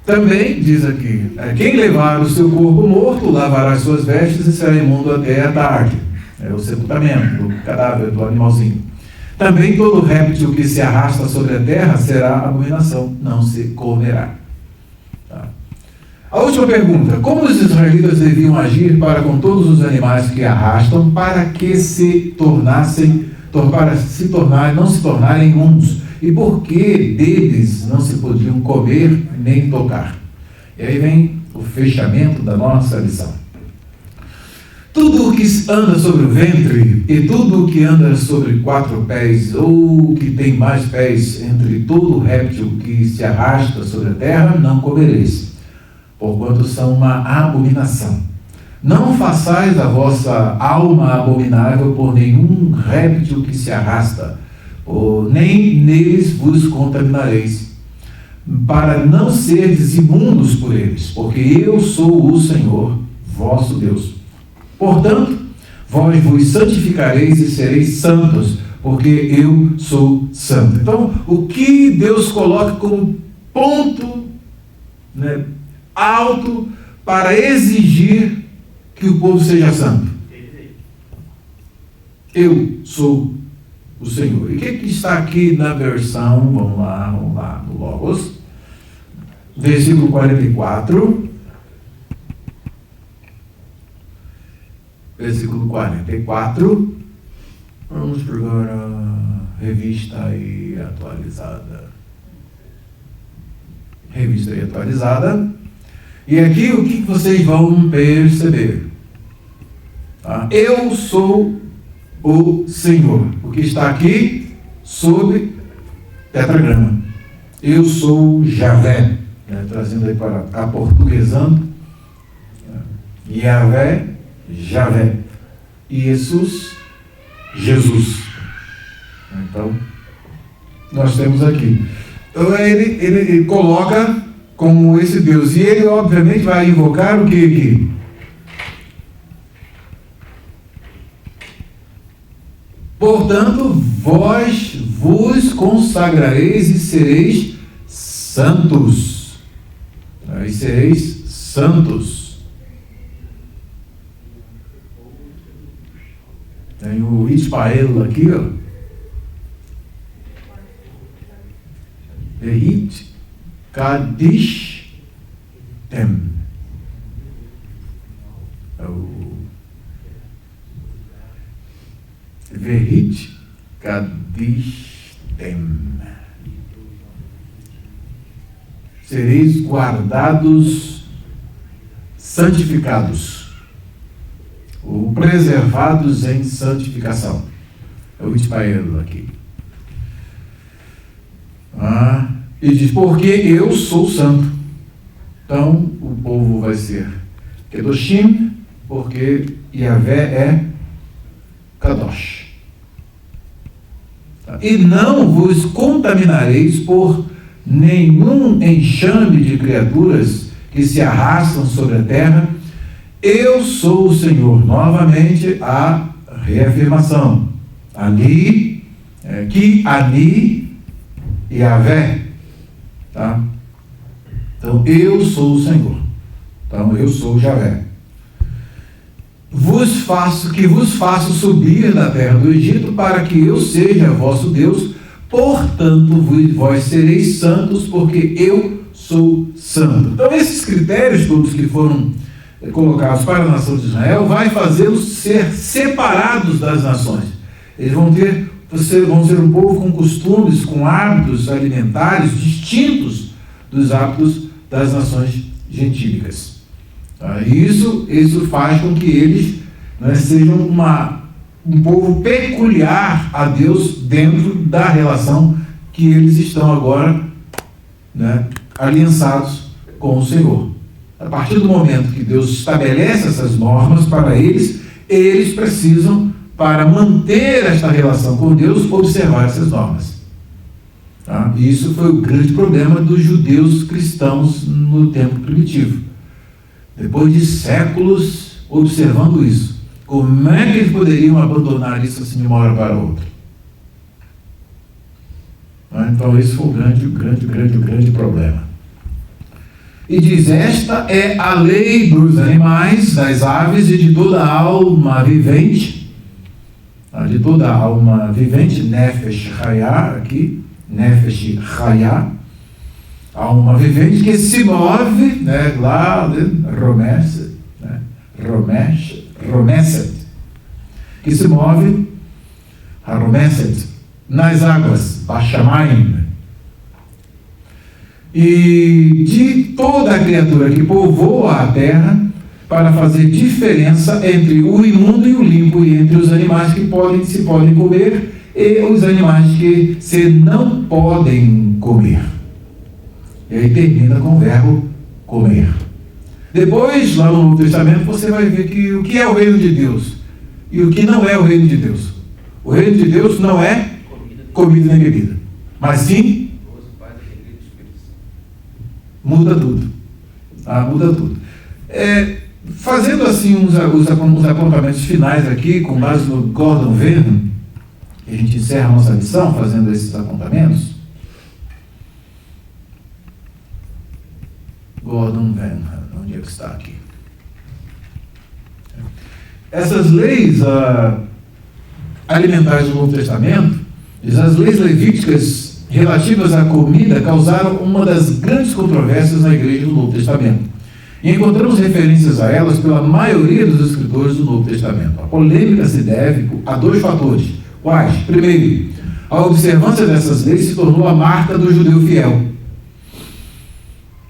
Também diz aqui, quem levar o seu corpo morto, lavará as suas vestes e será imundo até a tarde. É o sepultamento do cadáver do animalzinho. Também todo réptil que se arrasta sobre a terra será abominação, não se comerá. Tá. A última pergunta, como os israelitas deviam agir para com todos os animais que arrastam, para que não se tornarem imundos? E por que deles não se podiam comer nem tocar? E aí vem o fechamento da nossa lição. Tudo o que anda sobre o ventre e tudo o que anda sobre 4 pés ou que tem mais pés entre todo réptil que se arrasta sobre a terra, não comereis, porquanto são uma abominação. Não façais a vossa alma abominável por nenhum réptil que se arrasta, nem neles vos contaminareis, para não serdes imundos por eles, porque eu sou o Senhor, vosso Deus. Portanto, vós vos santificareis e sereis santos, porque eu sou santo. Então, o que Deus coloca como ponto alto para exigir que o povo seja santo? Eu sou o Senhor. E o que está aqui na versão, vamos lá, no Logos, versículo 44. Versículo 44. Vamos pegar a revista aí atualizada. Revista aí atualizada. E aqui o que vocês vão perceber? Tá? Eu sou o Senhor. O que está aqui sob tetragrama. Eu sou Javé. Trazendo aí para aportuguesando. Yahvé, Javé. E Jesus, Jesus. Então, nós temos aqui. Então, ele coloca como esse Deus. E ele, obviamente, vai invocar o que aqui? Portanto, vós vos consagrareis e sereis santos. E sereis santos. Tem o Ispael aqui, ó. Vehit Kadish Tem. Vehit Kadish Tem. Sereis guardados, santificados, ou preservados em santificação. É o Ispael aqui. E diz, porque eu sou santo. Então, o povo vai ser Kedoshim, porque Yahvé é Kadosh. E não vos contaminareis por nenhum enxame de criaturas que se arrastam sobre a terra. Eu sou o Senhor. Novamente a reafirmação. Ali, que ani Yahvé, tá? Então, eu sou o Senhor. Então, eu sou Yahvé. Vos faço subir da terra do Egito, para que eu seja vosso Deus. Portanto, vós sereis santos, porque eu sou santo. Então, esses critérios todos que foram colocados para a nação de Israel, vai fazê-los ser separados das nações. Eles vão ser um povo com costumes, com hábitos alimentares distintos dos hábitos das nações gentílicas. Isso faz com que eles, né, sejam um povo peculiar a Deus dentro da relação que eles estão agora, né, aliançados com o Senhor. A partir do momento que Deus estabelece essas normas para eles precisam, para manter esta relação com Deus, observar essas normas. Tá? E isso foi o grande problema dos judeus cristãos no tempo primitivo. Depois de séculos observando isso, como é que eles poderiam abandonar isso assim de uma hora para outra? Então esse foi o grande problema. E diz: esta é a lei dos animais, das aves e de toda alma vivente. De toda alma vivente, Nefesh Hayah, aqui, Nefesh Hayah, alma vivente que se move, né, lá, Romeset, que se move, Romeset, nas águas, Bashamayim. E de toda a criatura que povoa a terra, para fazer diferença entre o imundo e o limpo, e entre os animais que se podem comer e os animais que se não podem comer. E aí termina com o verbo comer. Depois, lá no Novo Testamento, você vai ver que o que é o reino de Deus e o que não é o reino de Deus. O reino de Deus não é comida nem bebida, mas sim muda tudo. Muda tudo. Fazendo assim os apontamentos finais aqui, com base no Gordon Vernon, que a gente encerra a nossa lição fazendo esses apontamentos. Gordon Vernon, onde é que está aqui? Essas leis alimentares do Novo Testamento, as leis levíticas relativas à comida, causaram uma das grandes controvérsias na igreja do Novo Testamento. E encontramos referências a elas pela maioria dos escritores do Novo Testamento. A polêmica se deve a dois fatores. Quais? Primeiro, a observância dessas leis se tornou a marca do judeu fiel.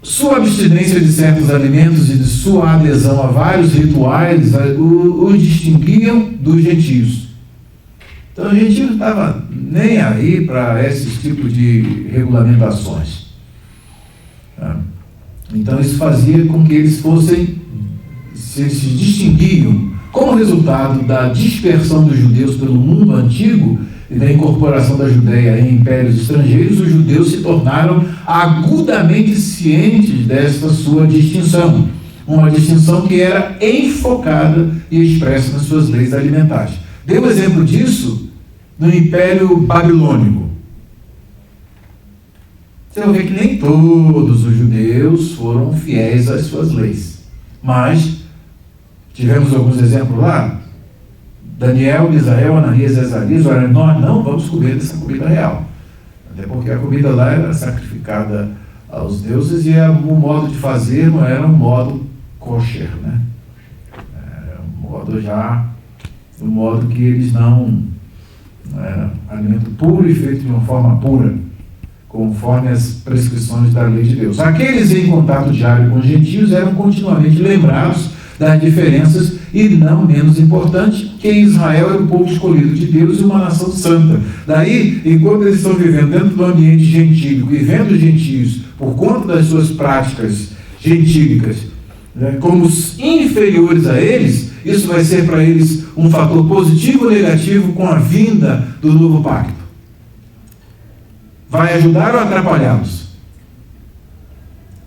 Sua abstinência de certos alimentos e de sua adesão a vários rituais os distinguiam dos gentios. Então a gente não estava nem aí para esses tipos de regulamentações. Então isso fazia com que eles se distinguiam. Como resultado da dispersão dos judeus pelo mundo antigo e da incorporação da Judéia em impérios estrangeiros, os judeus se tornaram agudamente cientes desta sua distinção. Uma distinção que era enfocada e expressa nas suas leis alimentares. Deu exemplo disso no Império Babilônico. Você vai ver que nem todos os judeus foram fiéis às suas leis. Mas tivemos alguns exemplos lá. Daniel, Misael, Ananias e Azarias, olha, nós não vamos comer dessa comida real. Até porque a comida lá era sacrificada aos deuses e o modo de fazer não era um modo kosher, né? Era um modo que eles não era alimento puro e feito de uma forma pura, conforme as prescrições da lei de Deus. Aqueles em contato diário com os gentios eram continuamente lembrados das diferenças e, não menos importante, que Israel era o povo escolhido de Deus e uma nação santa. Daí, enquanto eles estão vivendo dentro do ambiente gentílico e vendo os gentios, por conta das suas práticas gentílicas, né, como inferiores a eles, isso vai ser para eles um fator positivo ou negativo com a vinda do novo pacto? Vai ajudar ou atrapalhá-los?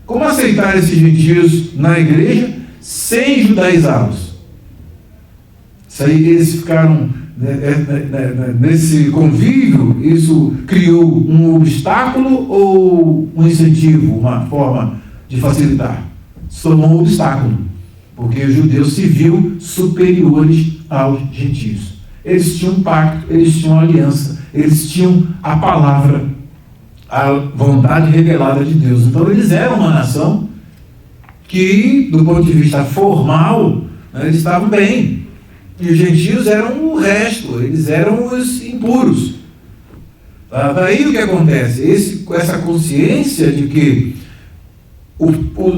Como aceitar esses gentios na igreja sem judaizá-los? Isso aí, eles ficaram nesse convívio, isso criou um obstáculo ou um incentivo, uma forma de facilitar? Se tornou um obstáculo, porque os judeus se viam superiores aos gentios. Eles tinham um pacto, eles tinham uma aliança, eles tinham a palavra, a vontade revelada de Deus. Então eles eram uma nação que, do ponto de vista formal, eles estavam bem. E os gentios eram o resto, eles eram os impuros. Daí o que acontece? Essa consciência de que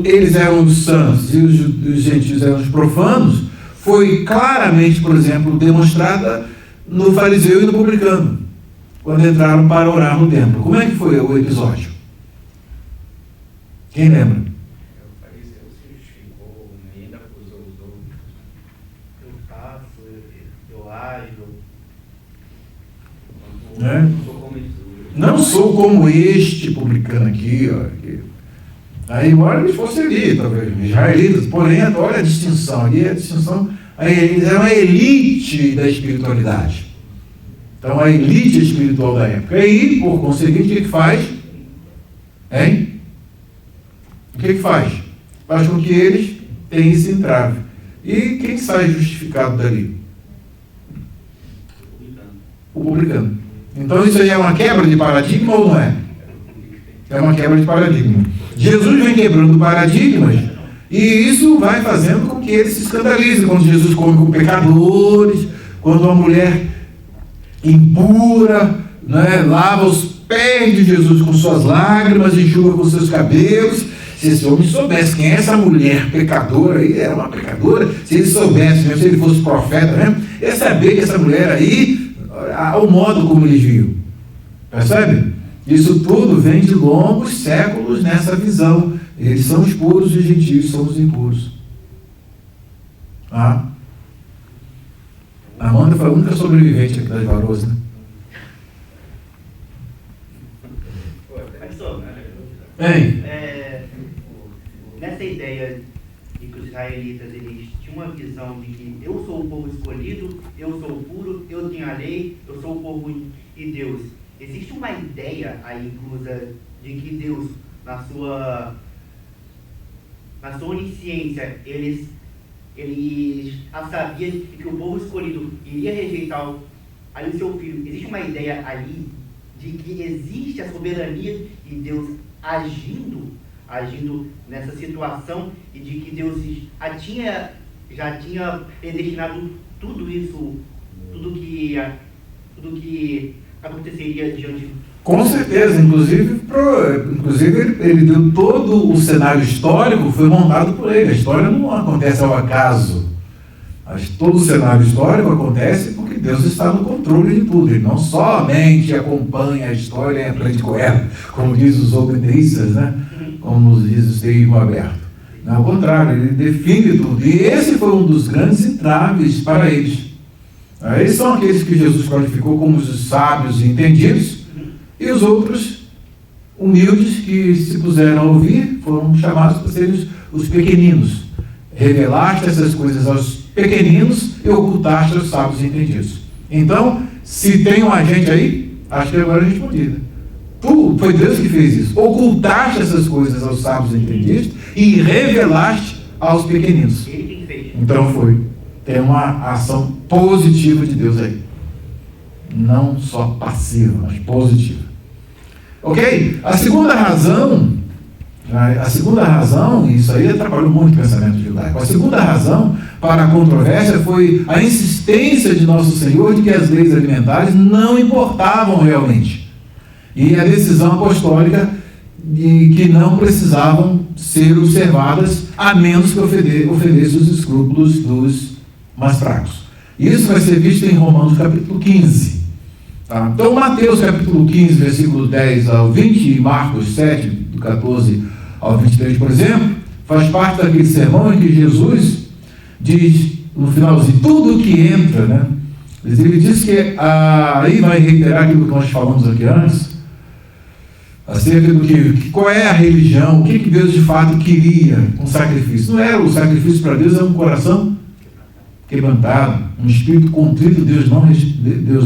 eles eram os santos e os gentios eram os profanos, foi claramente, por exemplo, demonstrada no fariseu e no publicano, quando entraram para orar no templo. Como é que foi o episódio? Quem lembra? O fariseu se justificou, e ainda acusou os outros. Eu faço, eu ajo. Não sou como este publicano aqui, ó. Aí, embora eles fossem ali, talvez, israelitas, porém, olha a distinção, ali a distinção, aí eles eram a elite da espiritualidade. Então, a elite espiritual da época. E aí, por conseguinte, o que faz? Hein? O que faz? Faz com que eles tenham esse entrave. E quem sai justificado dali? O publicano. Então, isso aí é uma quebra de paradigma ou não é? É uma quebra de paradigma. Jesus vem quebrando paradigmas e isso vai fazendo com que eles se escandalizem. Quando Jesus come com pecadores, quando uma mulher impura, né, lava os pés de Jesus com suas lágrimas, enxuga com seus cabelos. Se esse homem soubesse quem é essa mulher pecadora aí, era uma pecadora, se ele soubesse, mesmo se ele fosse profeta mesmo, ia saber que essa mulher aí, o modo como eles viam. Percebe? Isso tudo vem de longos séculos nessa visão. Eles são os puros e os gentios são os impuros. Amanda foi a única sobrevivente aqui das Varoas, né? Ei. Nessa ideia de que os israelitas eles tinham uma visão de que eu sou o povo escolhido, eu sou o puro, eu tenho a lei, eu sou o povo de Deus. Existe uma ideia aí inclusa de que Deus, na sua onisciência, ele já sabia que o povo escolhido iria rejeitar ali o seu filho. Existe uma ideia ali de que existe a soberania de Deus agindo nessa situação e de que Deus já tinha predestinado tudo isso, tudo que aconteceria diante. Com certeza, inclusive ele deu todo o cenário histórico, foi montado por ele. A história não acontece ao acaso. Todo o cenário histórico acontece porque Deus está no controle de tudo. Ele não somente acompanha a história e aprende com ela, como diz os obediências, né? Como diz o termo aberto. Não, ao contrário, ele define tudo. E esse foi um dos grandes entraves para eles. Eles são aqueles que Jesus qualificou como os sábios e entendidos, e os outros humildes que se puseram a ouvir foram chamados para serem os pequeninos. Revelaste essas coisas aos pequeninos e ocultaste aos sábios e entendidos. Então, se tem um agente aí, acho que agora é respondida. Foi Deus que fez isso. Ocultaste essas coisas aos sábios e entendidos e revelaste aos pequeninos. Então foi. Tem uma ação positiva de Deus aí. Não só passiva, mas positiva. Ok? A segunda razão, isso aí atrapalhou muito o pensamento judaico. A segunda razão para a controvérsia foi a insistência de Nosso Senhor de que as leis alimentares não importavam realmente. E a decisão apostólica de que não precisavam ser observadas, a menos que ofendesse os escrúpulos dos mais fracos. Isso vai ser visto em Romanos capítulo 15. Tá? Então, Mateus capítulo 15, versículo 10 ao 20, e Marcos 7, do 14 ao 23, por exemplo, faz parte daquele sermão em que Jesus diz, no finalzinho, tudo que entra, né? Ele diz que, aí vai reiterar aquilo que nós falamos aqui antes, acerca do que qual é a religião, o que Deus de fato queria com sacrifício. Não era o sacrifício para Deus, é um coração quebrantado, um espírito contrito, Deus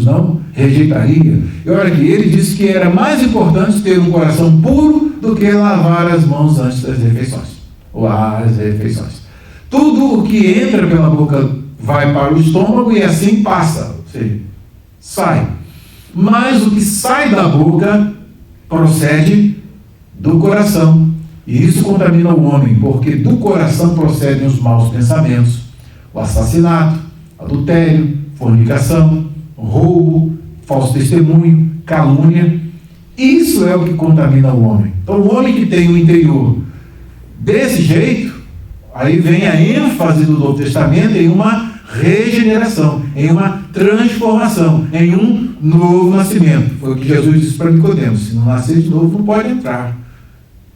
não rejeitaria. E olha aqui, ele disse que era mais importante ter um coração puro do que lavar as mãos antes das refeições, ou às refeições. Tudo o que entra pela boca vai para o estômago e assim passa, ou seja, sai. Mas o que sai da boca procede do coração. E isso contamina o homem, porque do coração procedem os maus pensamentos, o assassinato, adultério, fornicação, roubo, falso testemunho, calúnia. Isso é o que contamina o homem. Então, o homem que tem o interior desse jeito, aí vem a ênfase do Novo Testamento em uma regeneração, em uma transformação, em um novo nascimento. Foi o que Jesus disse para Nicodemos: se não nascer de novo, não pode entrar,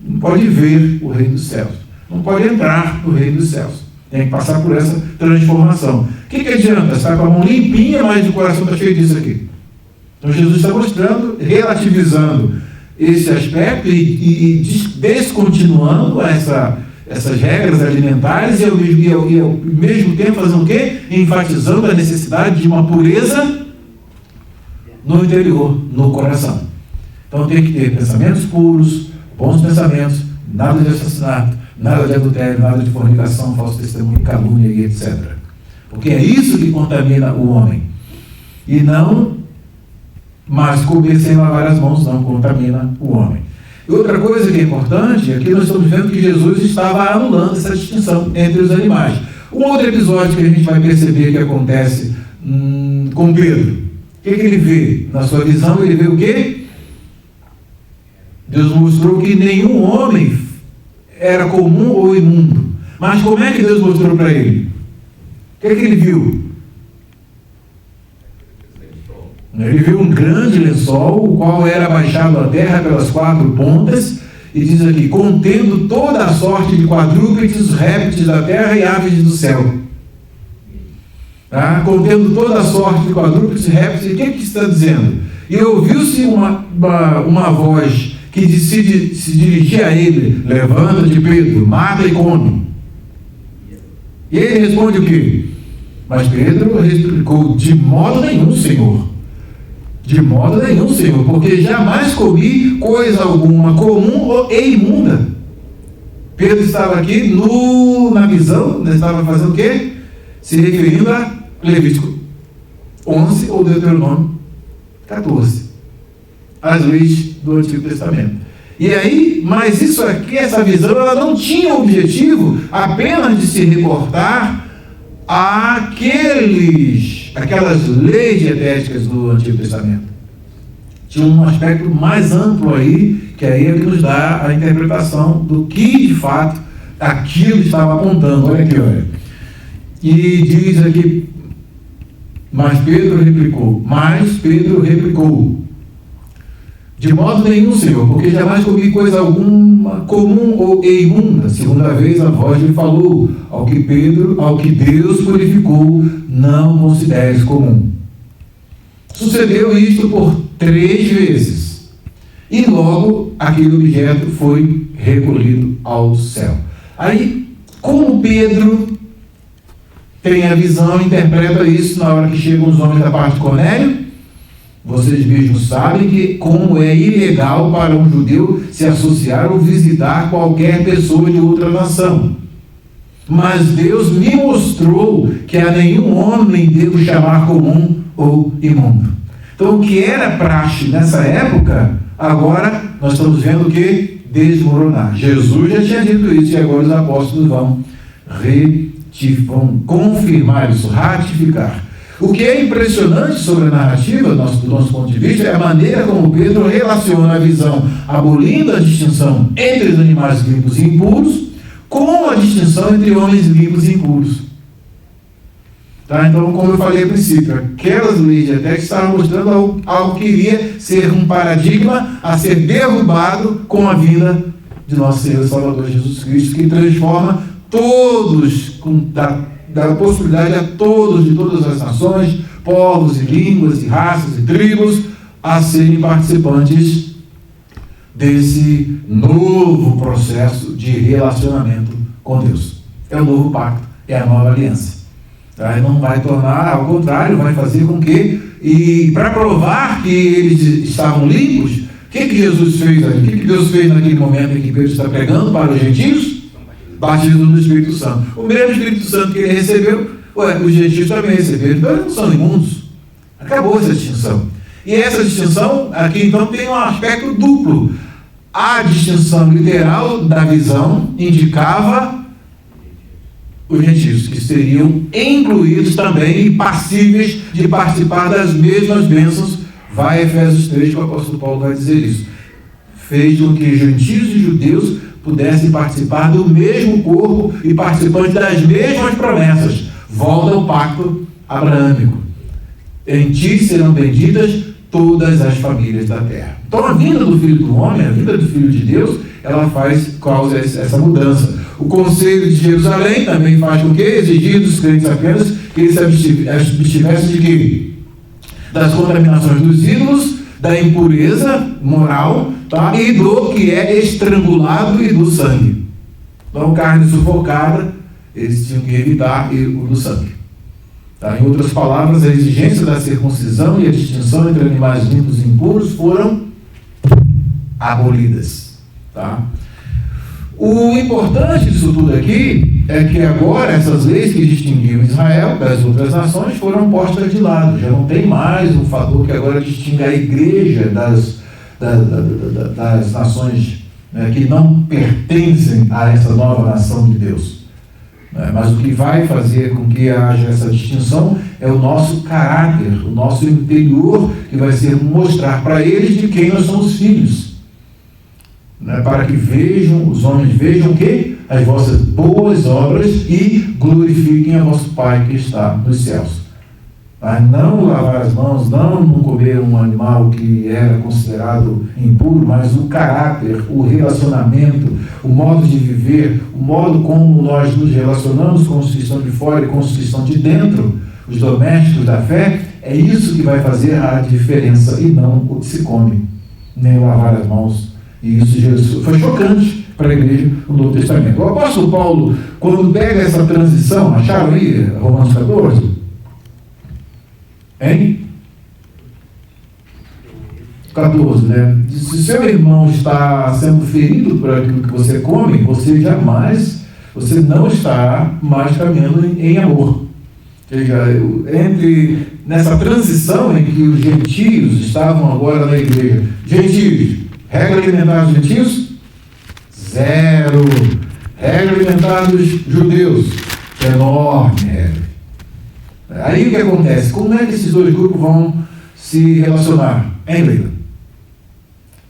não pode ver o reino dos céus, não pode entrar no reino dos céus. Tem que passar por essa transformação. O que adianta? Você está com a mão limpinha, mas o coração está cheio disso aqui. Então Jesus está mostrando, relativizando esse aspecto e descontinuando essas regras alimentares e ao mesmo tempo fazendo o quê? Enfatizando a necessidade de uma pureza no interior, no coração. Então tem que ter pensamentos puros, bons pensamentos, nada de assassinato, nada de adultério, nada de fornicação, falso testemunho, calúnia e etc. Porque é isso que contamina o homem. E não, mas comer sem lavar as mãos não contamina o homem. E outra coisa que é importante, aqui nós estamos vendo que Jesus estava anulando essa distinção entre os animais. Um outro episódio que a gente vai perceber que acontece com Pedro. O que ele vê? Na sua visão, ele vê o quê? Deus mostrou que nenhum homem era comum ou imundo. Mas como é que Deus mostrou para ele? O que ele viu? Ele viu um grande lençol, o qual era baixado à terra pelas 4 pontas, e diz aqui: contendo toda a sorte de quadrúpedes, répteis da terra e aves do céu. Tá? Contendo toda a sorte de quadrúpedes, répteis. E o que está dizendo? E ouviu-se uma voz que se dirigia a ele: levanta-te, Pedro, mata e come. E ele responde o quê? Mas Pedro replicou: de modo nenhum, Senhor. De modo nenhum, Senhor, porque jamais comi coisa alguma comum e imunda. Pedro estava aqui na visão, estava fazendo o quê? Se referindo a Levítico 11 ou Deuteronômio 14. As leis do Antigo Testamento. E aí, mas isso aqui, essa visão, ela não tinha o objetivo apenas de se reportar aquelas leis dietéticas do Antigo Testamento. Tinha um aspecto mais amplo aí, que aí é que nos dá a interpretação do que de fato aquilo estava apontando. Olha aqui, olha. E diz aqui: mas Pedro replicou, de modo nenhum, Senhor, porque jamais comi coisa alguma comum ou imunda. Segunda vez a voz lhe falou: ao que Deus purificou, não consideres comum. Sucedeu isto por 3 vezes, e logo aquele objeto foi recolhido ao céu. Aí, como Pedro tem a visão, interpreta isso na hora que chegam os homens da parte de Cornélio, vocês mesmos sabem que como é ilegal para um judeu se associar ou visitar qualquer pessoa de outra nação. Mas Deus me mostrou que a nenhum homem devo chamar comum ou imundo. Então, o que era praxe nessa época, agora nós estamos vendo que desmoronar. Jesus já tinha dito isso e agora os apóstolos vão confirmar isso, ratificar. O que é impressionante sobre a narrativa, do nosso ponto de vista, é a maneira como Pedro relaciona a visão, abolindo a distinção entre os animais limpos e impuros, com a distinção entre homens limpos e impuros. Tá? Então, como eu falei a princípio, aquelas leis até que estavam mostrando algo que iria ser um paradigma a ser derrubado com a vinda de nosso Senhor e Salvador Jesus Cristo, que transforma todos, dá possibilidade a todos de todas as nações, povos e línguas e raças e tribos a serem participantes desse novo processo de relacionamento com Deus. É o novo pacto, é a nova aliança. Tá? Não vai tornar, ao contrário, vai fazer com que, e para provar que eles estavam limpos, o que Jesus fez ali? O que Deus fez naquele momento em que Pedro está pregando para os gentios? Batismo no Espírito Santo. O mesmo Espírito Santo que ele recebeu, os gentios também receberam. Então eles não são imundos. Acabou essa distinção. E essa distinção aqui então tem um aspecto duplo. A distinção literal da visão indicava os gentios, que seriam incluídos também e passíveis de participar das mesmas bênçãos. Vai Efésios 3, que o apóstolo Paulo vai dizer isso. Fez com que gentios e judeus pudessem participar do mesmo corpo e participantes das mesmas promessas. Volta ao pacto abraâmico. Em ti serão benditas todas as famílias da terra. Então a vinda do Filho do Homem, a vinda do Filho de Deus, ela causa essa mudança. O Conselho de Jerusalém também faz com que exigir dos crentes apenas que eles se abstivessem de quê? Das contaminações dos ídolos, da impureza moral, tá? E do que é estrangulado e do sangue. Então carne sufocada, eles tinham que evitar o do sangue. Tá? Em outras palavras, a exigência da circuncisão e a distinção entre animais limpos e impuros foram abolidas. Tá? O importante disso tudo aqui é que agora essas leis que distinguiam Israel das outras nações foram postas de lado. Já não tem mais um fator que agora distingue a igreja das nações, né, que não pertencem a essa nova nação de Deus. Mas o que vai fazer com que haja essa distinção é o nosso caráter, o nosso interior, que vai ser mostrar para eles de quem nós somos filhos. Para que os homens vejam o quê? As vossas boas obras e glorifiquem a vosso Pai que está nos céus. Não lavar as mãos, não comer um animal que era considerado impuro, mas o caráter, o relacionamento, o modo de viver, o modo como nós nos relacionamos com os que estão de fora e com os que estão de dentro, os domésticos da fé, é isso que vai fazer a diferença e não o que se come, nem lavar as mãos. E isso foi chocante para a igreja no Novo Testamento. O apóstolo Paulo, quando pega essa transição, acharam aí Romanos 14? Hein? 14, né? Se seu irmão está sendo ferido por aquilo que você come, você não está mais caminhando em amor. Ou seja, nessa transição em que os gentios estavam agora na igreja, gentios, regra alimentar dos gentios? 0. Regra alimentar dos judeus? Enorme regra. Aí o que acontece? Como é que esses dois grupos vão se relacionar? Hein, Leila?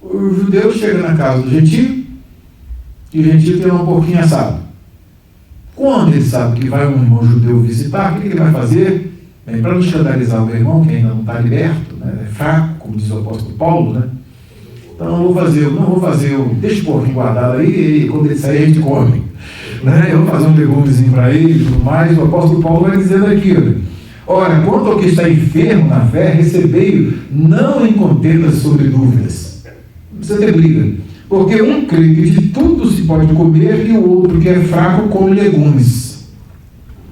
O judeu chega na casa do gentio e o gentio tem um porquinho assado. Quando ele sabe que vai um irmão judeu visitar, o que ele vai fazer? Para não escandalizar o meu irmão, que ainda não está liberto, né? É fraco, como diz o apóstolo Paulo, né? Então não vou fazer deixa o porquinho guardado aí, e quando ele sair a gente come. Né? Eu vou fazer um legumezinho para ele e tudo mais. O apóstolo Paulo vai dizendo aqui: ora, quanto ao que está enfermo na fé, recebei-o não em contendas sobre dúvidas. Não precisa ter briga. Porque um crê que de tudo se pode comer e o outro que é fraco come legumes.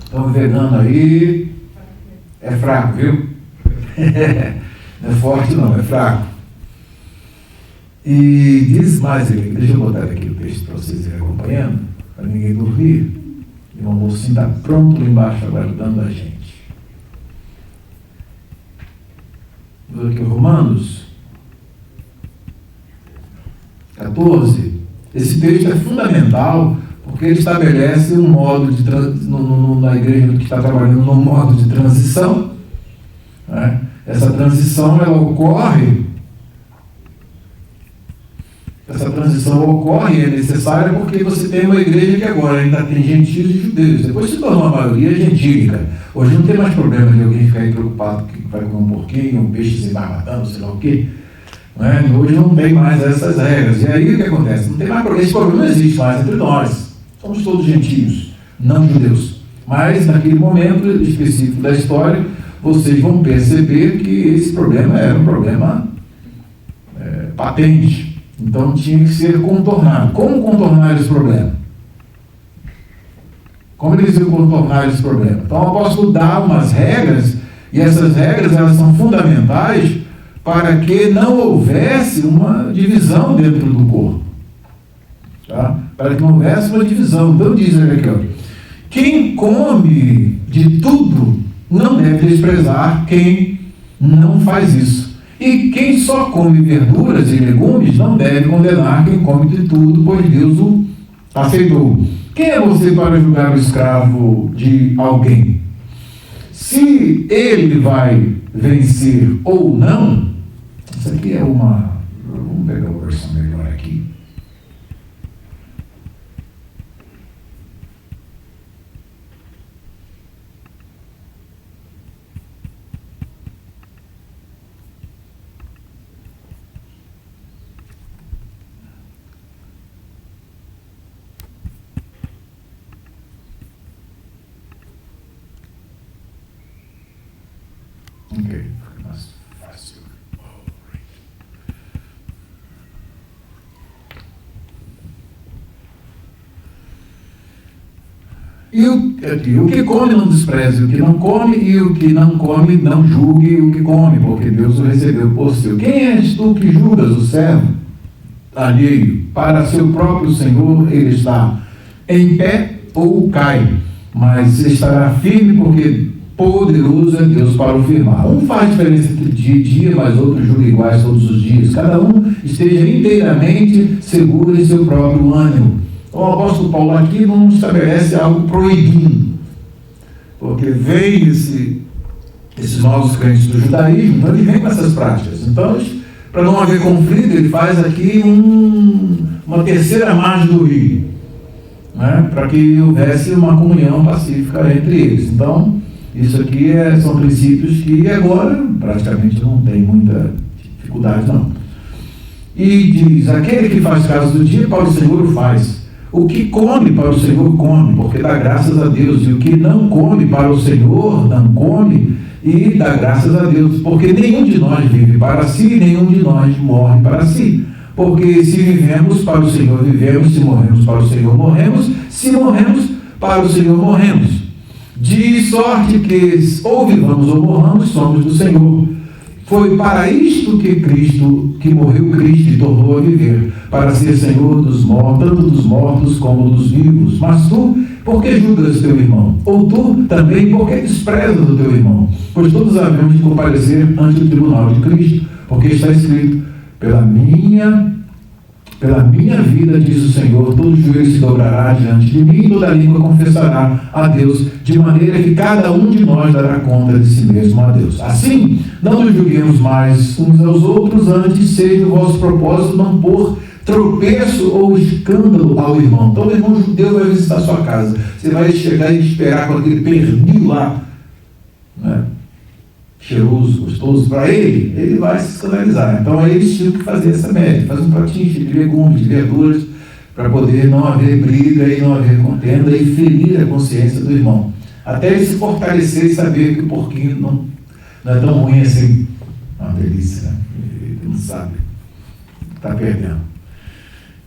Então, vegano aí é fraco, viu? Não é forte não, é fraco. E diz mais, deixa eu botar aqui o texto para vocês irem acompanhando, para ninguém dormir. E o almoço está pronto lá embaixo, aguardando a gente. Vamos aqui, Romanos 14. Esse texto é fundamental, porque ele estabelece um modo de na igreja que está trabalhando num modo de transição. Né? Essa transição ela ocorre. Essa transição ocorre e é necessária porque você tem uma igreja que agora ainda tem gentios e judeus. Depois se tornou a maioria gentílica. Hoje não tem mais problema de alguém ficar aí preocupado que vai comer um porquinho, um peixe se vai matando, sei lá o quê. Não é? Hoje não tem mais essas regras. E aí o que acontece? Não tem mais problema. Esse problema não existe mais entre nós. Somos todos gentios, não judeus. Mas naquele momento específico da história, vocês vão perceber que esse problema era um problema patente. Então tinha que ser contornado. Como contornar esse problema? Como eles iam contornar esse problema? Então o apóstolo dá umas regras, e essas regras elas são fundamentais para que não houvesse uma divisão dentro do corpo. Tá? Para que não houvesse uma divisão. Então diz ele aqui, ó, quem come de tudo não deve desprezar quem não faz isso. E quem só come verduras e legumes não deve condenar quem come de tudo, pois Deus o aceitou. Quem é você para julgar o escravo de alguém? Se ele vai vencer ou não, isso aqui é uma... Vamos pegar a versão melhor aqui. Ok, fica mais fácil. E o que come não despreze o que não come, e o que não come não julgue o que come, porque Deus o recebeu por seu. Quem és tu que julgas o servo alheio? Para seu próprio Senhor ele está em pé ou cai, mas estará firme, porque poderoso é Deus para o firmar. Um faz diferença entre dia e dia, mas outro julga iguais todos os dias. Cada um esteja inteiramente seguro em seu próprio ânimo. O apóstolo Paulo aqui não estabelece algo proibindo, porque vem esses novos crentes do judaísmo, então ele vem com essas práticas. Então, para não haver conflito, ele faz aqui uma terceira margem do rio, né, para que houvesse uma comunhão pacífica entre eles. Então, isso aqui são princípios que agora praticamente não tem muita dificuldade, não. E diz, aquele que faz caso do dia, para o Senhor o faz. O que come para o Senhor come, porque dá graças a Deus. E o que não come para o Senhor não come e dá graças a Deus. Porque nenhum de nós vive para si, nenhum de nós morre para si. Porque se vivemos para o Senhor, vivemos. Se morremos para o Senhor, morremos. Se morremos para o Senhor, morremos. De sorte que ou vivamos ou morramos, somos do Senhor. Foi para isto que morreu Cristo e tornou a viver, para ser Senhor dos mortos, tanto dos mortos como dos vivos. Mas tu, por que julgas teu irmão? Ou tu também, por que desprezas o teu irmão? Pois todos havemos de comparecer ante o tribunal de Cristo, porque está escrito, pela minha vida, diz o Senhor, todo joelho se dobrará diante de mim, e toda língua confessará a Deus, de maneira que cada um de nós dará conta de si mesmo a Deus. Assim, não nos julguemos mais uns aos outros, antes seja o vosso propósito não pôr tropeço ou escândalo ao irmão. Então o irmão judeu vai visitar a sua casa, você vai chegar e esperar com aquele pernil lá, né, cheiroso, gostoso para ele vai se escandalizar. Então aí eles tinham que fazer essa média, fazer um pratinho de legumes, de verduras, para poder não haver briga e não haver contenda e ferir a consciência do irmão. Até ele se fortalecer e saber que o porquinho não é tão ruim assim. É uma delícia, né? Ele não sabe, está perdendo.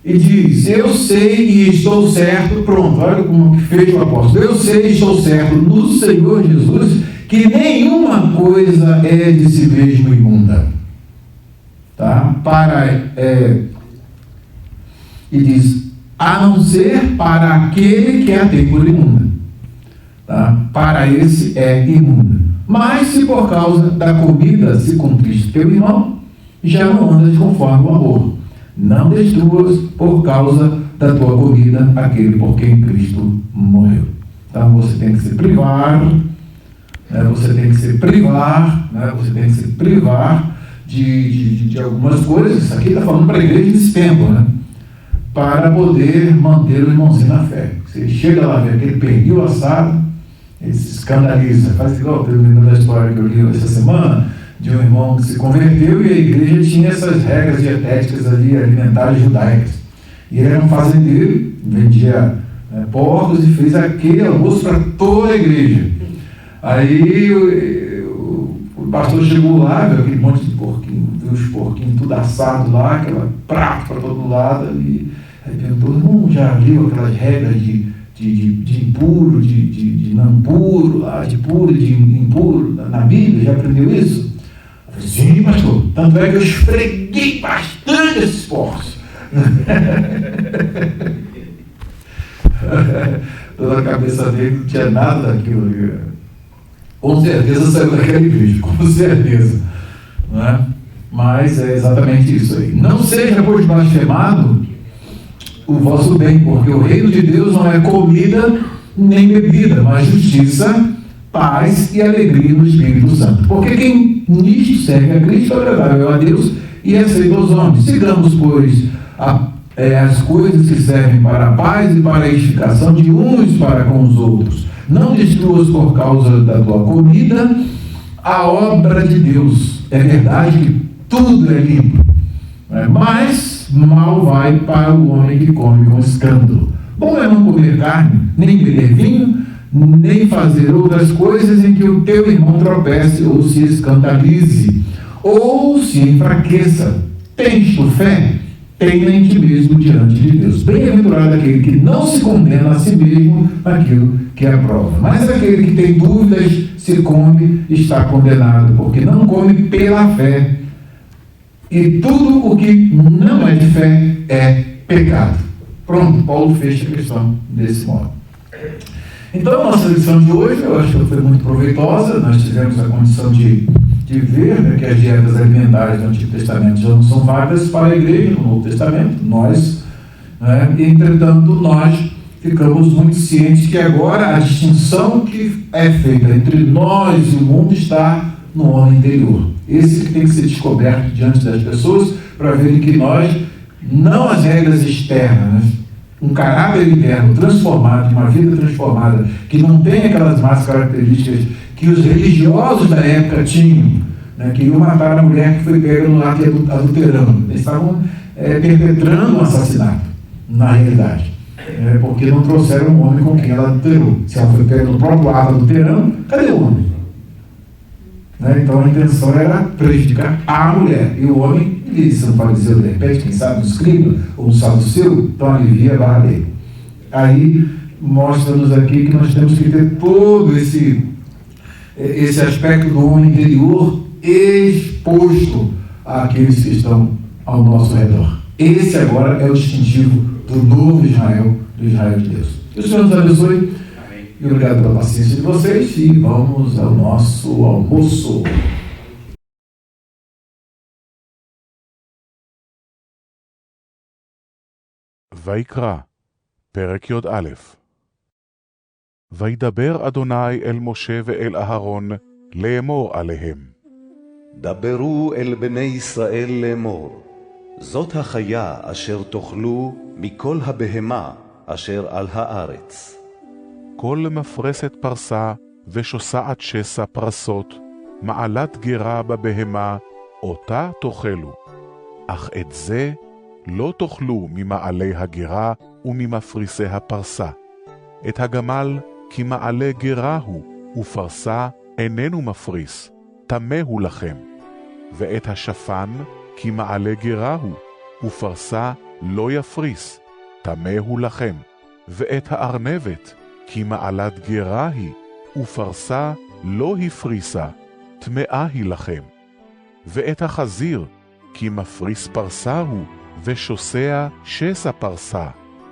E diz, eu sei e estou certo, pronto, olha como que fez o apóstolo. Eu sei e estou certo no Senhor Jesus, que nenhuma coisa é de si mesmo imunda. Tá? E diz, a não ser para aquele que a tem por imunda. Tá? Para esse é imunda. Mas se por causa da comida se cumpriste teu irmão, já não andas conforme o amor. Não destruas por causa da tua comida aquele por quem Cristo morreu. Então você tem que se privar, você tem que se privar de algumas coisas. Isso aqui está falando para a igreja desse tempo, né? Para poder manter o irmãozinho na fé. Você chega lá, vê aquele pernil assado, ele se escandaliza, faz igual eu lembro da história que eu li essa semana, de um irmão que se converteu e a igreja tinha essas regras dietéticas ali, alimentares judaicas. E ele era um fazendeiro, vendia porcos e fez aquele almoço para toda a igreja. Aí o pastor chegou lá, viu aquele monte de porquinho, viu os porquinhos tudo assado lá, aquela prato para todo lado, e aí perguntou, já viu aquelas regras de de impuro, de não puro, de puro e de impuro na Bíblia? Já aprendeu isso? Eu falei, sim, pastor. Tanto é que eu esfreguei bastante esses porcos. Toda a cabeça dele não tinha nada daquilo ali. Com certeza saiu daquele vídeo, com certeza. Não é? Mas é exatamente isso aí. Não seja, pois, blasfemado o vosso bem, porque o reino de Deus não é comida nem bebida, mas justiça, paz e alegria no Espírito Santo. Porque quem nisto serve a Cristo é agradável a Deus e aceita aos homens. Sigamos, pois, as coisas que servem para a paz e para a edificação de uns para com os outros. Não destruas por causa da tua comida a obra de Deus. É verdade que tudo é limpo, mas mal vai para o homem que come com escândalo. Bom é não comer carne, nem beber vinho, nem fazer outras coisas em que o teu irmão tropece ou se escandalize, ou se enfraqueça. Tens tu fé? Tenha em ti mesmo diante de Deus. Bem-aventurado aquele que não se condena a si mesmo naquilo que aprova. Mas aquele que tem dúvidas, se come, está condenado, porque não come pela fé. E tudo o que não é de fé é pecado. Pronto, Paulo fecha a questão desse modo. Então, a nossa lição de hoje, eu acho que foi muito proveitosa. Nós tivemos a condição de ver, né, que as dietas alimentares do Antigo Testamento já não são válidas para a igreja no Novo Testamento, nós, né, entretanto, nós ficamos muito cientes que agora a distinção que é feita entre nós e o mundo está no homem interior. Esse que tem que ser descoberto diante das pessoas para verem que nós, não as regras externas, um caráter interno transformado, uma vida transformada, que não tem aquelas más características que os religiosos da época tinham, né, que iam matar a mulher que foi pega no ato adulterando. Eles estavam perpetrando um assassinato, na realidade, porque não trouxeram um homem com quem ela adulterou. Se ela foi pega no próprio ato adulterando, cadê o homem? Então a intenção era prejudicar a mulher, e o homem, ele disse, não pode dizer de repente, quem sabe no escrito, ou no saldo seu, então alivia a barra dele. Aí mostra-nos aqui que nós temos que ter todo esse aspecto do homem interior exposto àqueles que estão ao nosso redor. Esse agora é o distintivo do novo Israel, do Israel de Deus. Que o Senhor nos abençoe. Amém. E obrigado pela paciência de vocês. E vamos ao nosso almoço. ויקרא, פרק י"א. וידבר אדוני אל משה ואל אהרון לאמור עליהם. דברו אל בני ישראל לאמור, זאת החיה אשר תאכלו מכל הבהמה אשר על הארץ. כל מפרסת פרסה ושוסעת שסע פרסות, מעלת גרה בבהמה, אותה תאכלו. אך את זה לא תאכלו ממעלי הגרה וממפריסי הפרסה. את הגמל כי מעלה גרה הוא, ופרסה איננו מפריס, טמא הוא לכם. ואת השפן כי מעלה גרה הוא, ופרסה לא יפריס, טמא הוא לכם. ואת הארנבת כי מעלת גרה היא, ופרסה לא הפריסה, טמאה היא לכם. ואת החזיר כי מפריס פרסה הוא, ושוסע שסע פרסה,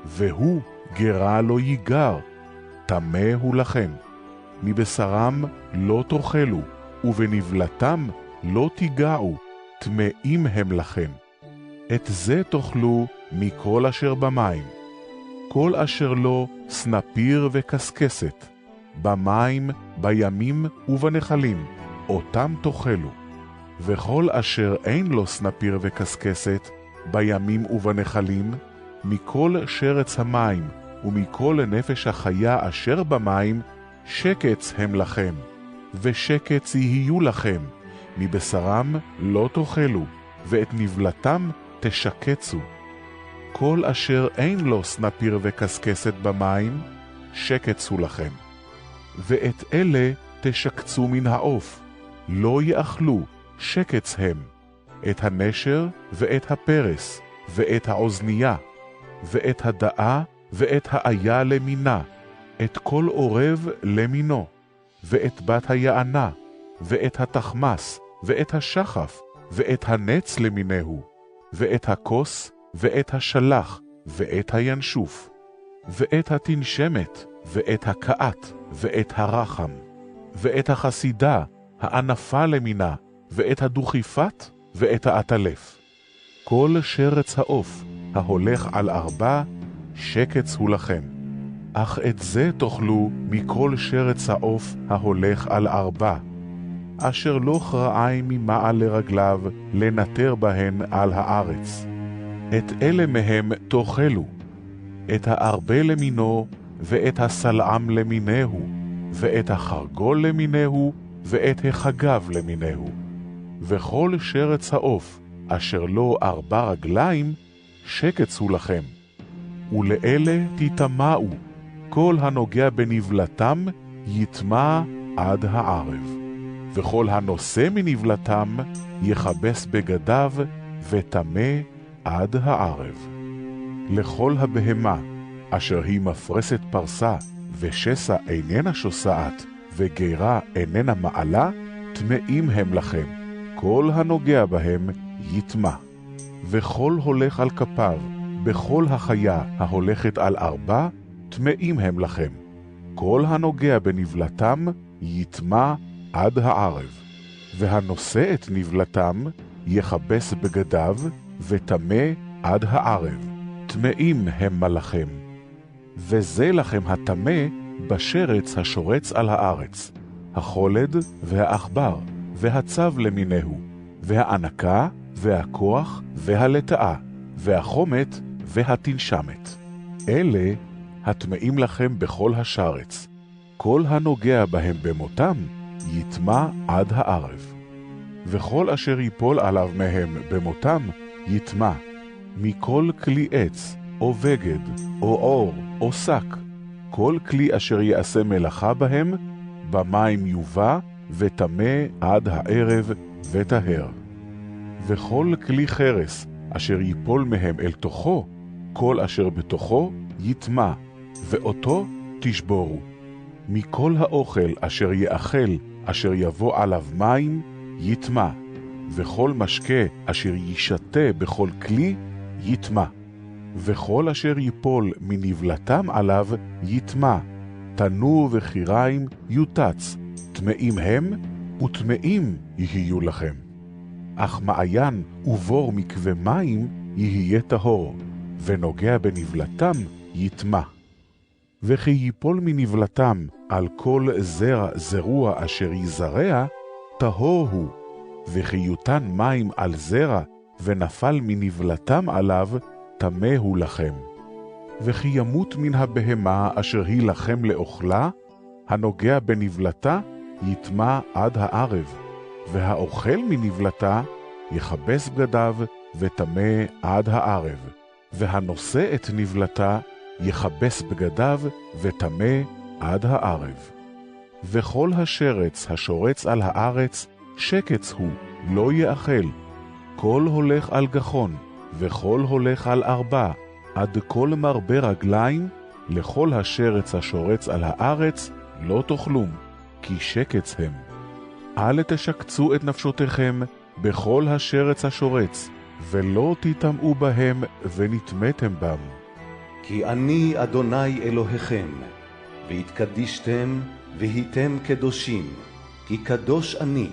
והוא גרה לא ייגר, טמא הוא לכם. מבשרם לא תאכלו, ובנבלתם לא תיגעו, טמאים הם לכם. את זה תאכלו מכל אשר במים. כל אשר לא סנפיר וקסקסת, במים, בימים ובנחלים, אותם תאכלו. וכל אשר אין לו סנפיר וקסקסת, בימים ובנחלים, מכל שרץ המים ומכל נפש החיה אשר במים, שקץ הם לכם, ושקץ יהיו לכם. מבשרם לא תאכלו, ואת נבלתם תשקצו. כל אשר אין לו סנפיר וקסקסת במים, שקץ הוא לכם. ואת אלה תשקצו מן העוף, לא יאכלו, שקץ הם. את הנשר ואת הפרס, ואת האוזנייה, ואת הדאה, ואת האיה למינה, את כל עורב למינו, ואת בת היענה, ואת התחמס, ואת השחף, ואת הנץ למינהו, ואת הכוס, ואת השלח, ואת הינשוף, ואת התנשמת, ואת הקעת, ואת הרחם, ואת החסידה, הענפה למינה, ואת הדוכיפת, ואת העטלף. כל שרץ העוף, ההולך על 4, שקץ הוא לכם. אך את זה תאכלו מכל שרץ העוף ההולך על 4, אשר לא כרעיים ממעל לרגליו לנטר בהן על הארץ. את אלה מהם תאכלו, את הארבה למינו, ואת הסלעם למינהו, ואת החרגול למינהו, ואת החגב למינהו. וכל שרץ העוף, אשר לו 4 רגליים, שקץ הוא לכם. ולאלה תטמאו, כל הנוגע בנבלתם יטמא עד הערב. וכל הנושא מנבלתם יכבס בגדיו וטמא עד הערב. לכל הבהמה, אשר היא מפרסת פרסה, ושסה איננה שוסעת, וגירה איננה מעלה, טמאים הם לכם. כל הנוגע בהם יטמא. וכל הולך על כפיו, בכל החיה ההולכת על 4, טמאים הם לכם. כל הנוגע בנבלתם יטמא עד הערב. והנושא את נבלתם יכבס בגדיו וטמא עד הערב. טמאים המה לכם. וזה לכם הטמא בשרץ השורץ על הארץ, החולד והאחבר והצב למינהו, והענקה והכוח והלטאה, והחומת והתנשמת. אלה הטמאים לכם בכל השרץ. כל הנוגע בהם במותם יטמא עד הערב. וכל אשר ייפול עליו מהם במותם יטמא, מכל כלי עץ, או בגד, או אור, או שק. כל כלי אשר יעשה מלאכה בהם, במים יובא, וטמא עד הערב וטהר. וכל כלי חרס אשר ייפול מהם אל תוכו, כל אשר בתוכו יטמא, ואותו תשבורו. מכל האוכל אשר יאכל, אשר יבוא עליו מים, יטמא, וכל משקה אשר ישתה בכל כלי, יטמא. וכל אשר ייפול מנבלתם עליו, יטמא. תנור וחיריים יוטץ, טמאים הם, וטמאים יהיו לכם. אך מעיין ובור מקווה מים יהיה טהור, ונוגע בנבלתם יטמא. וכי ייפול מנבלתם על כל זרוע אשר יזרע, טהור הוא. וכי יותן מים על זרע ונפל מנבלתם עליו, טמא הוא לכם. וכי ימות מן הבהמה אשר היא לכם לאוכלה, הנוגע בנבלתה יטמא עד הערב, והאוכל מנבלתה יכבס בגדיו וטמא עד הערב, והנושא את נבלתה יכבס בגדיו וטמא עד הערב. וכל השרץ השורץ על הארץ, שקץ הוא, לא יאכל. כל הולך על גחון, וכל הולך על 4, עד כל מרבה רגליים, לכל השרץ השורץ על הארץ, לא תאכלום, כי שקץ הם. אל תשקצו את נפשותיכם בכל השרץ השורץ, ולא תטמאו בהם ונטמאתם בם. כי אני אדוני אלוהיכם, והתקדישתם והייתם קדושים, כי קדוש אני,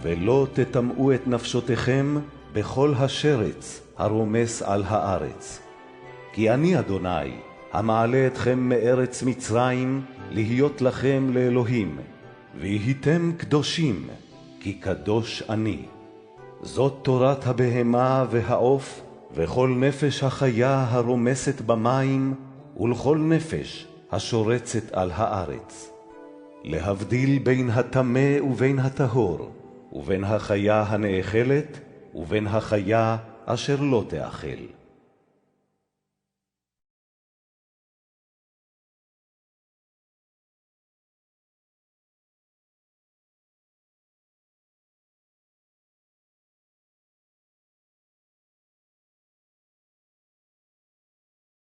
ולא תטמאו את נפשותיכם בכל השרץ הרומס על הארץ. כי אני אדוני, המעלה אתכם מארץ מצרים, להיות לכם לאלוהים, והייתם קדושים, כי קדוש אני. זאת תורת הבהמה והעוף, וכל נפש החיה הרומסת במים, ולכל נפש השורצת על הארץ. להבדיל בין הטמא ובין הטהור, ובין החיה הנאכלת, ובין החיה אשר לא תאכל.